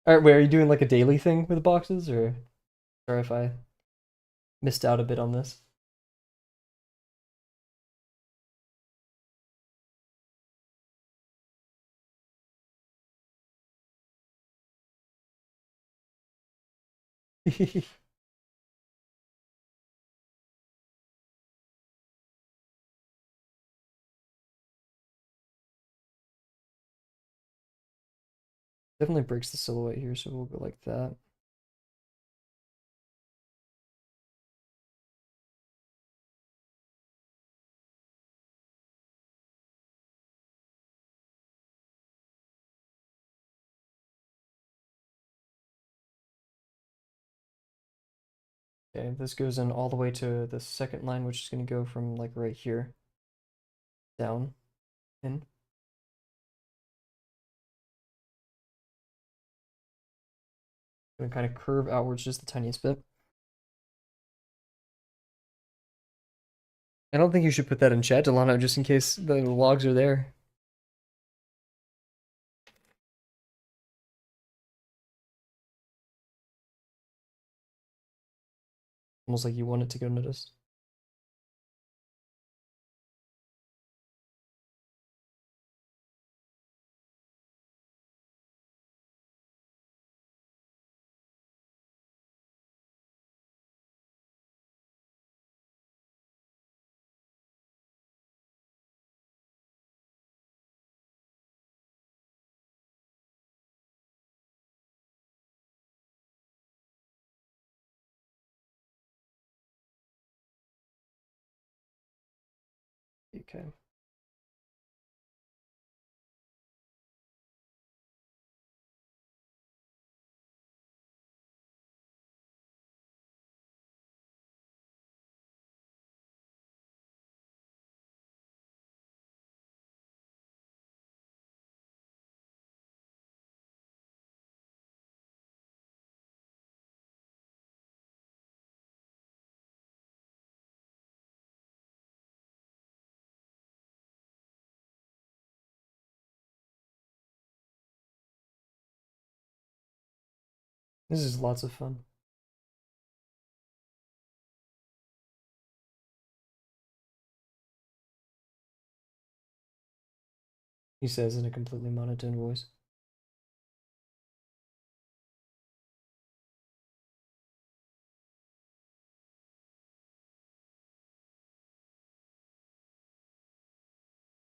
Alright, wait, are you doing like a daily thing with boxes, or sorry if I missed out a bit on this? Definitely breaks the silhouette here, so we'll go like that. Okay, this goes in all the way to the second line, which is going to go from like right here down in. Going to kind of curve outwards just the tiniest bit. I don't think you should put that in chat, Delano, just in case the logs are there. Almost like you want it to go noticed. Okay. This is lots of fun. He says in a completely monotone voice.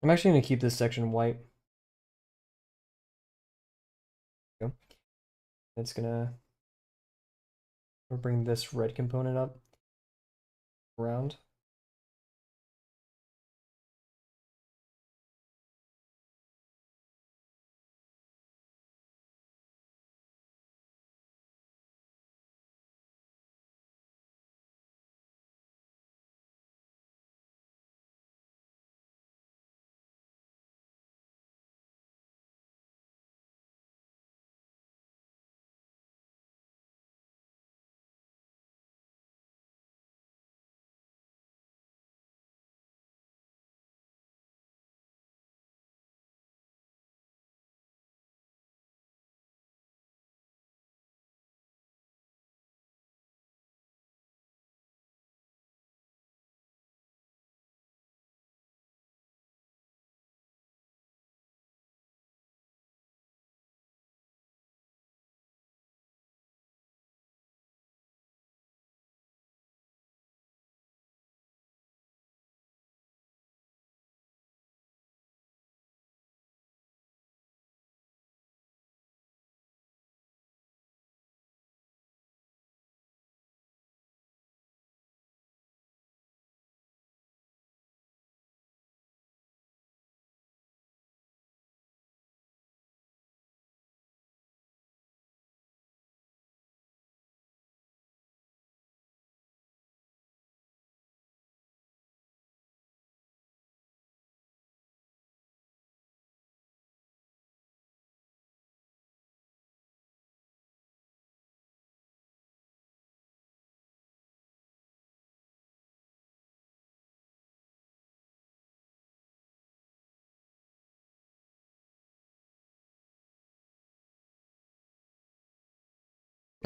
I'm actually going to keep this section white. Go. It's gonna bring this red component up around.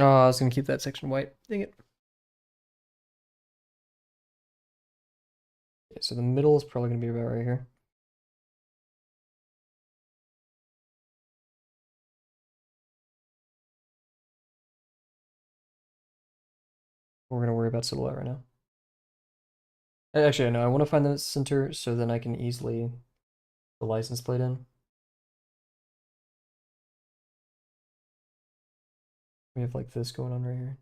Oh, I was going to keep that section white. Dang it. Okay, so the middle is probably going to be about right here. We're going to worry about silhouette right now. Actually, no, I want to find the center so then I can easily the license plate in. We have like this going on right here.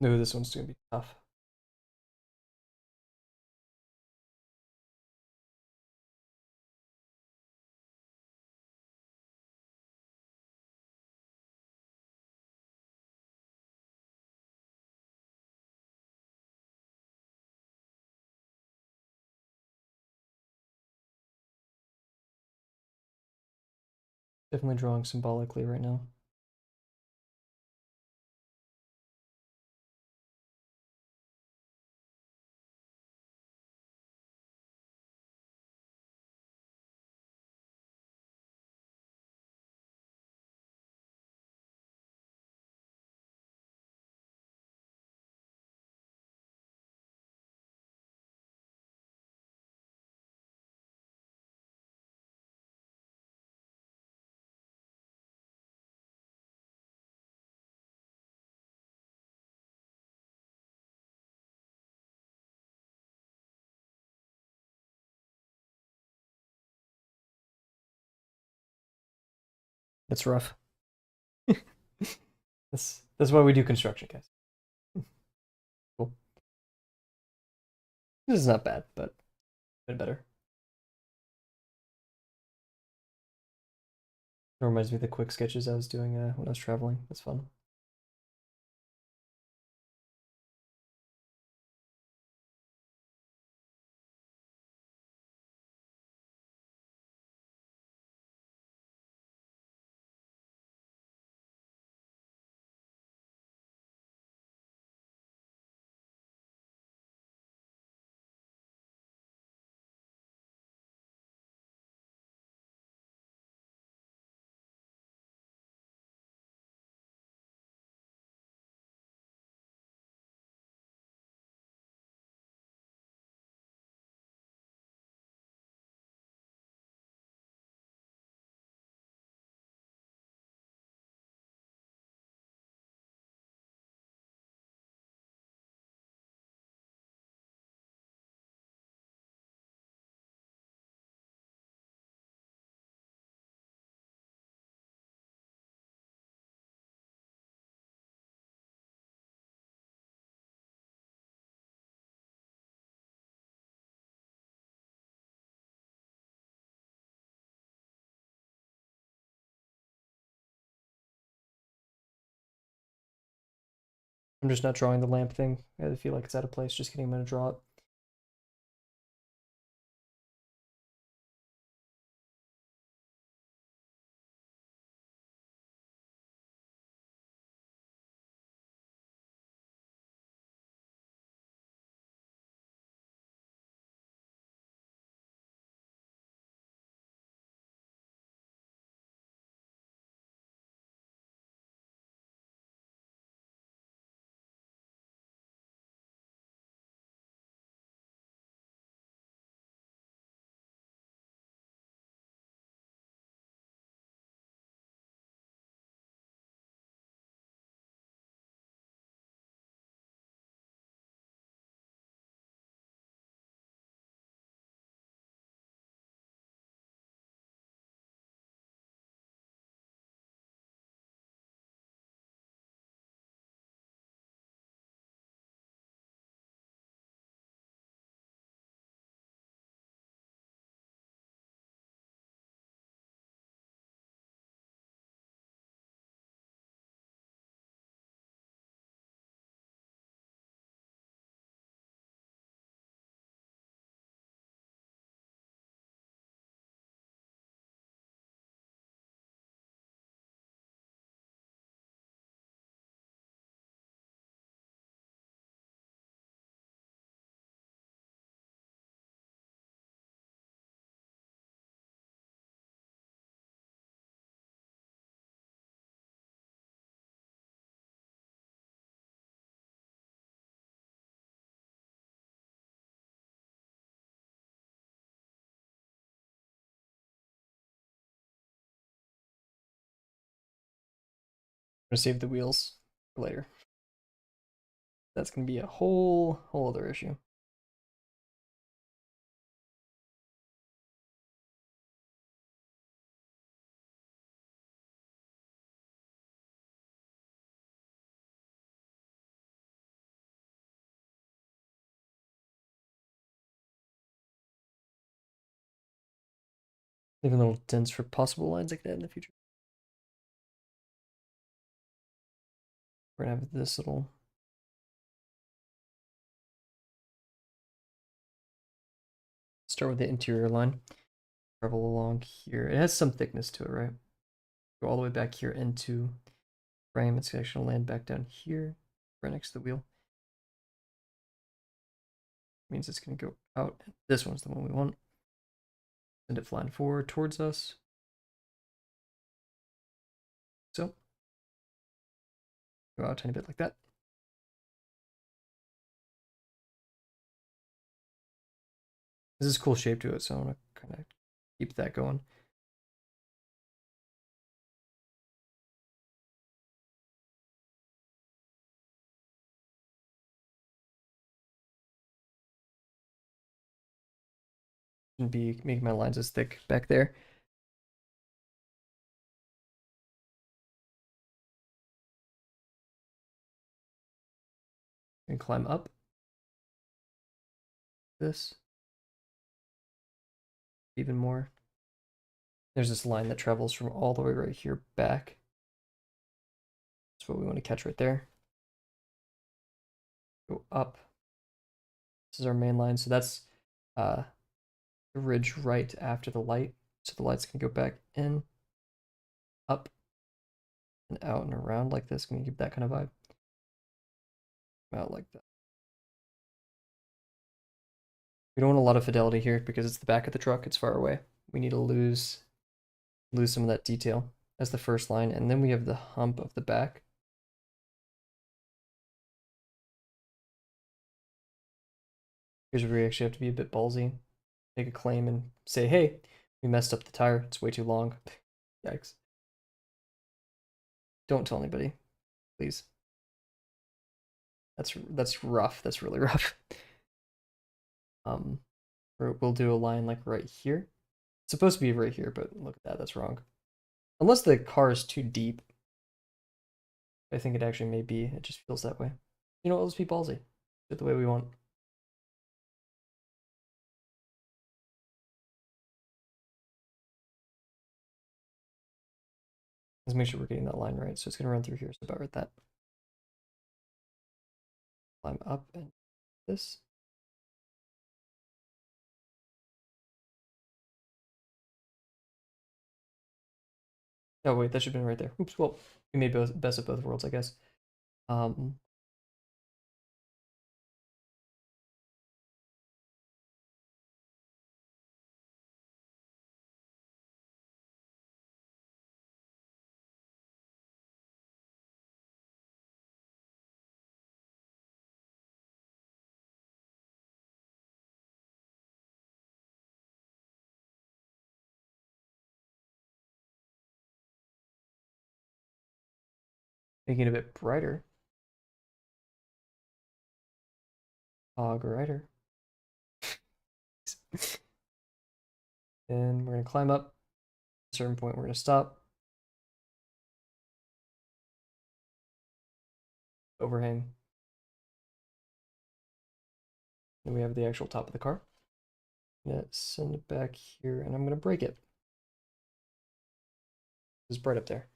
No, this one's gonna be tough. Definitely drawing symbolically right now. It's rough. That's why we do construction, guys. Cool. This is not bad, but a bit better. It reminds me of the quick sketches I was doing when I was traveling. That's fun. I'm just not drawing the lamp thing. I feel like it's out of place. Just kidding. I'm gonna draw it. I'm gonna save the wheels for later. That's gonna be a whole other issue. Leaving little dents for possible lines like that in the future. We're gonna have this little start with the interior line. Travel along here. It has some thickness to it, right? Go all the way back here into frame. It's actually gonna land back down here, right next to the wheel. Means it's gonna go out. This one's the one we want. Send it flying forward towards us. So go out a tiny bit like that. This is a cool shape to it, so I want to kind of keep that going. And be making my lines as thick back there. And climb up. This. Even more. There's this line that travels from all the way right here back. That's what we want to catch right there. Go up. This is our main line. So that's the ridge right after the light. So the light's going to go back in, up, and out and around like this. Going to give that kind of vibe. Out like that. We don't want a lot of fidelity here because it's the back of the truck. It's far away. We need to lose some of that detail as the first line. And then we have the hump of the back. Here's where we actually have to be a bit ballsy. Make a claim and say, hey, we messed up the tire. It's way too long. Yikes. Don't tell anybody, please. That's rough. That's really rough. We'll do a line like right here. It's supposed to be right here, but look at that. That's wrong. Unless the car is too deep. I think it actually may be. It just feels that way. You know what? Let's be ballsy. Do it the way we want. Let's make sure we're getting that line right. So it's going to run through here. So about right that. Climb up and this. Oh, wait, that should have been right there. Oops, well, we made best of both worlds, I guess. Um, Making it a bit brighter. Brighter. And we're going to climb up. At a certain point, we're going to stop. Overhang. Then we have the actual top of the car. I'm going to send it back here, and I'm going to break it. It's bright up there.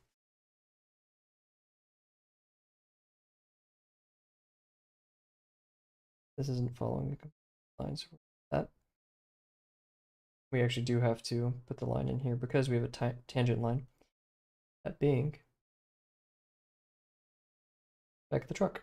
This isn't following the lines for that. We actually do have to put the line in here because we have a tangent line. That being back of the truck.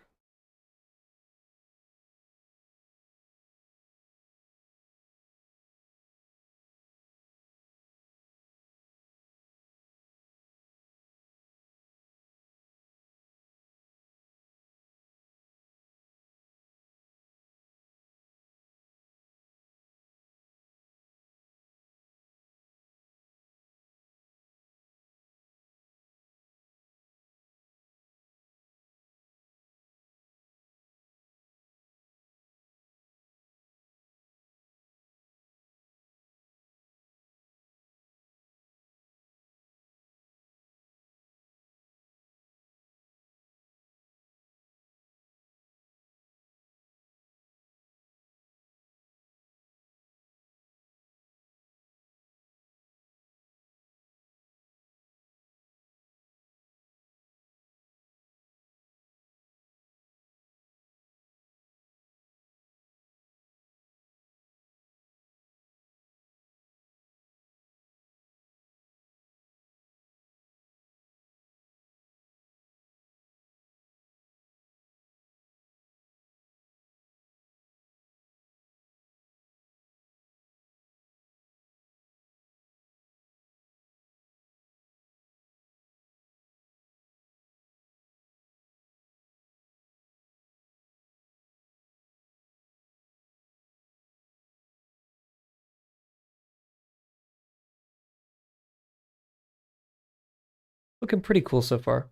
Looking pretty cool so far.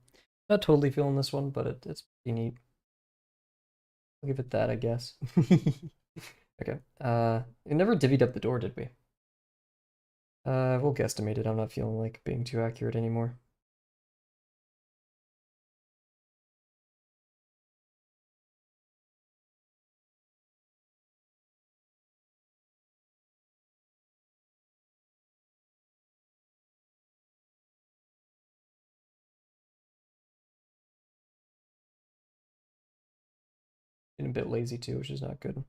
Not totally feeling this one, but it's pretty neat. I'll give it that, I guess. Okay. We never divvied up the door, did we? We'll guesstimate it. I'm not feeling like being too accurate anymore. Getting a bit lazy too, which is not good.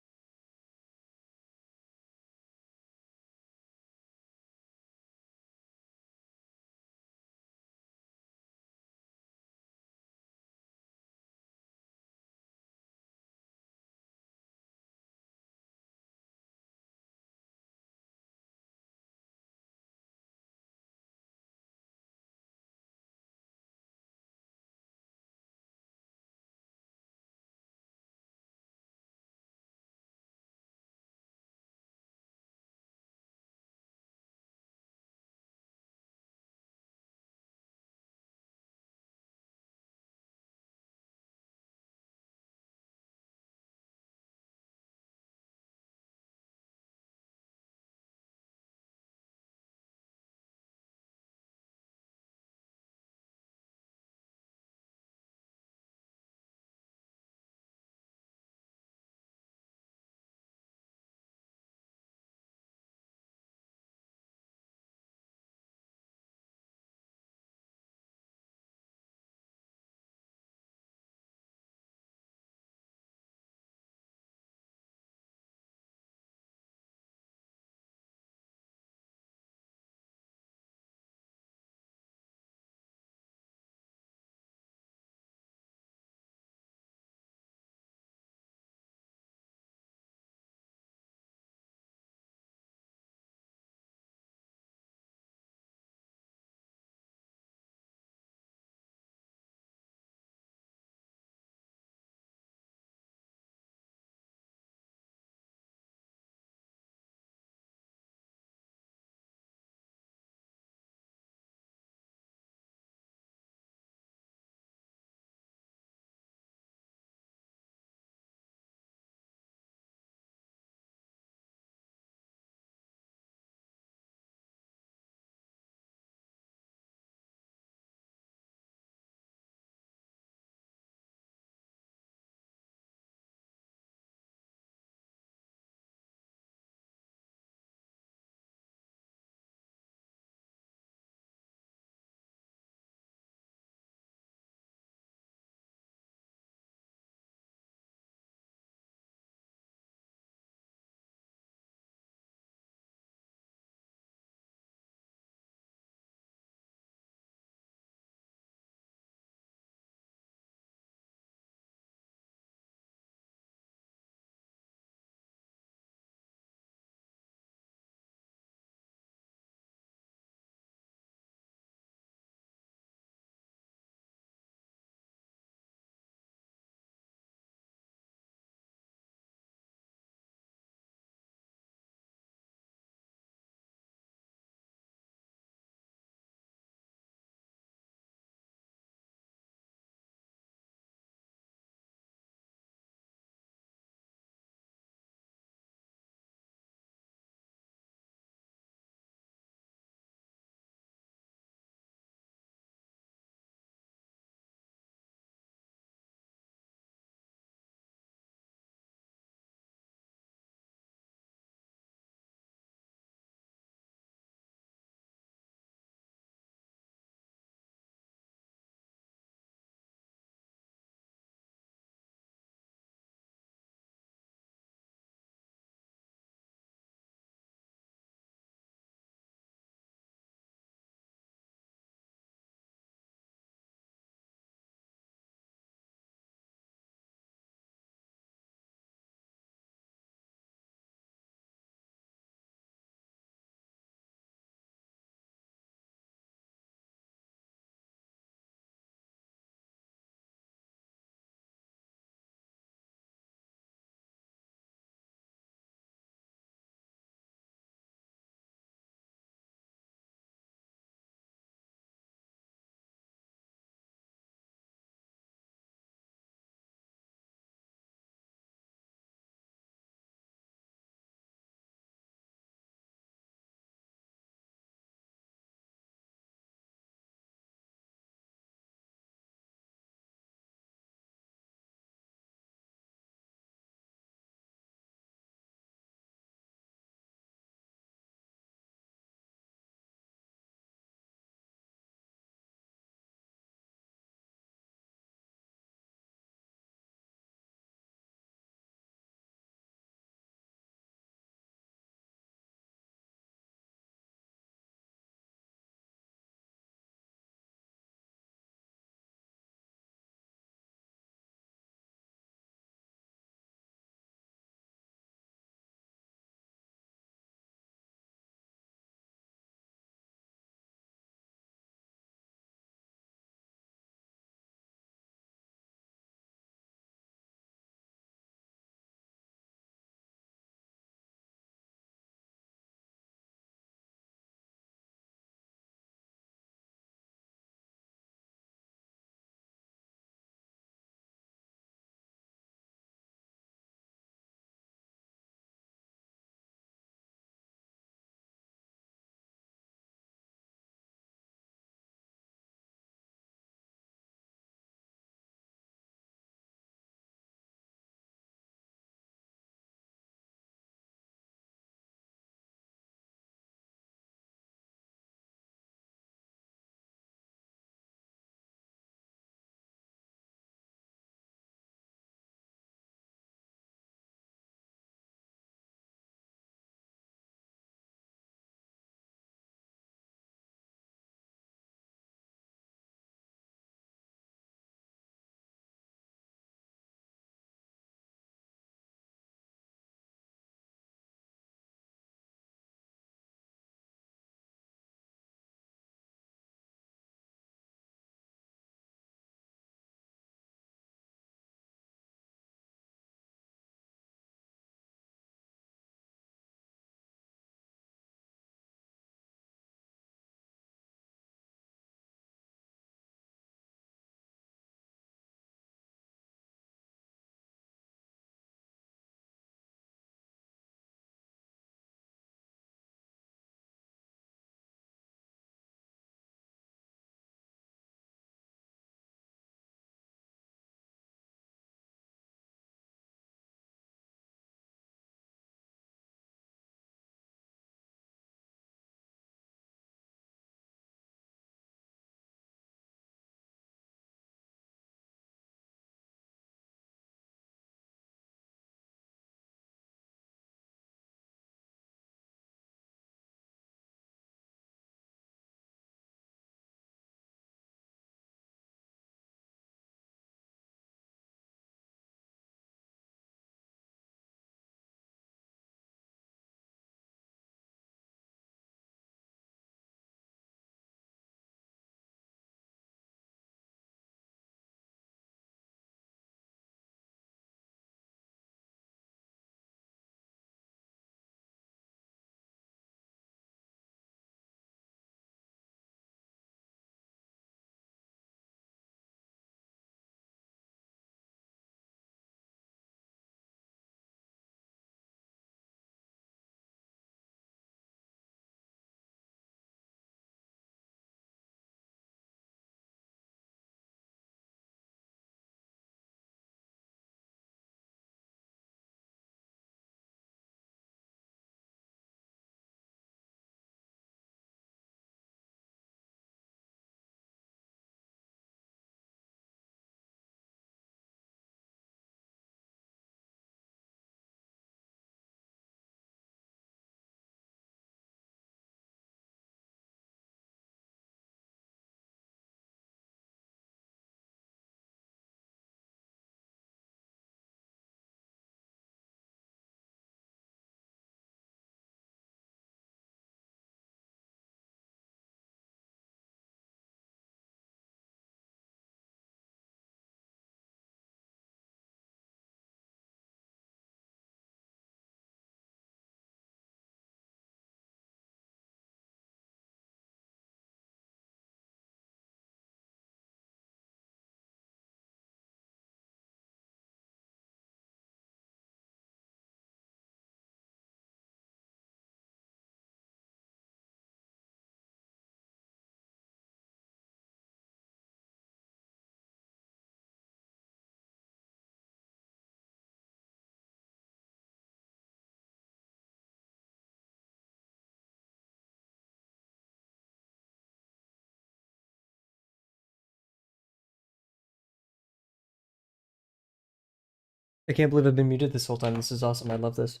I can't believe I've been muted this whole time. This is awesome. I love this.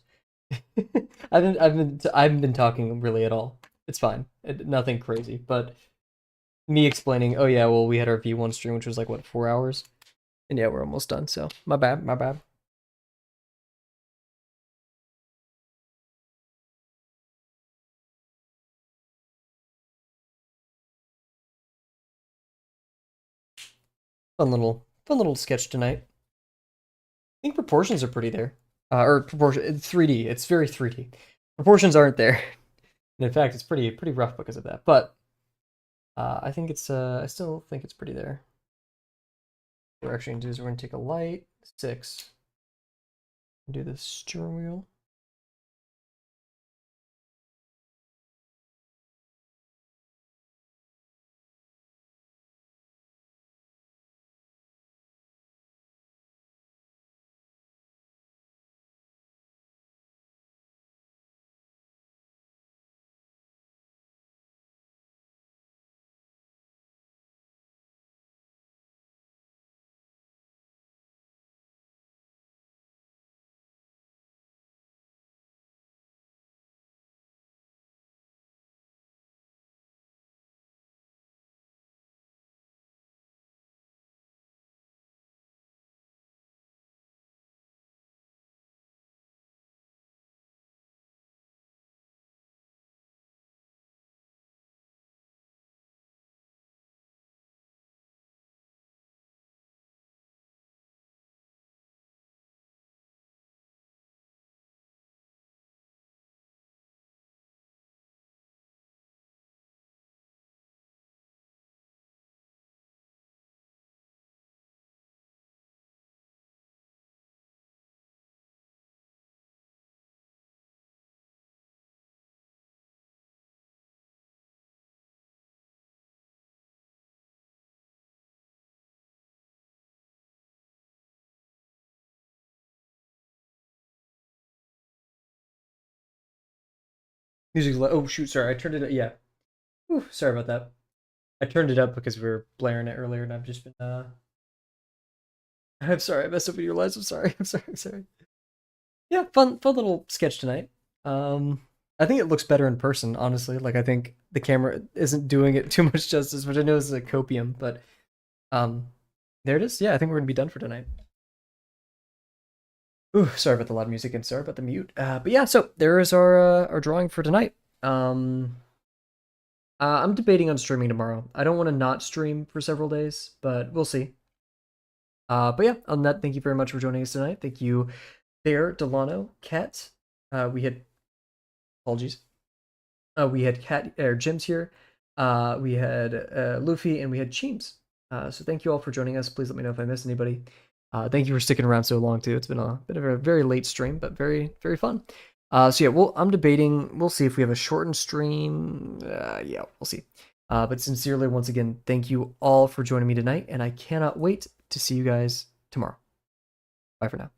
I haven't been talking really at all. It's fine. Nothing crazy, but me explaining, oh yeah, well we had our V1 stream, which was like what, 4 hours? And yeah, we're almost done, so my bad, my bad. Fun little sketch tonight. I think proportions are pretty there. Or proportion, it's 3D. It's very 3D. Proportions aren't there. And in fact, it's pretty rough because of that. But I think it's I still think it's pretty there. What we're actually gonna do is we're gonna take a light 6, and do the steering wheel. Music's oh shoot, sorry, I turned it up. Yeah. Ooh, sorry about that. I turned it up because we were blaring it earlier, and I've just been I'm sorry, I messed up with your lives. I'm sorry. I'm sorry. I'm sorry. Yeah, fun little sketch tonight. Um, I think it looks better in person, honestly. Like I think the camera isn't doing it too much justice, which I know is a copium, but um, there it is. Yeah, I think we're gonna be done for tonight. Ooh, sorry about the loud music and sorry about the mute. But yeah, so there is our drawing for tonight. I'm debating on streaming tomorrow. I don't want to not stream for several days, but we'll see. But yeah, on that, thank you very much for joining us tonight. Thank you, Bear, Delano, Kat. We had apologies. We had Cat or Jim's here. We had Luffy, and we had Cheems. So thank you all for joining us. Please let me know if I missed anybody. Thank you for sticking around so long too. It's been a bit of a very late stream, but very fun. So yeah, I'm debating. We'll see if we have a shortened stream. Yeah, we'll see. But sincerely, once again, thank you all for joining me tonight, and I cannot wait to see you guys tomorrow. Bye for now.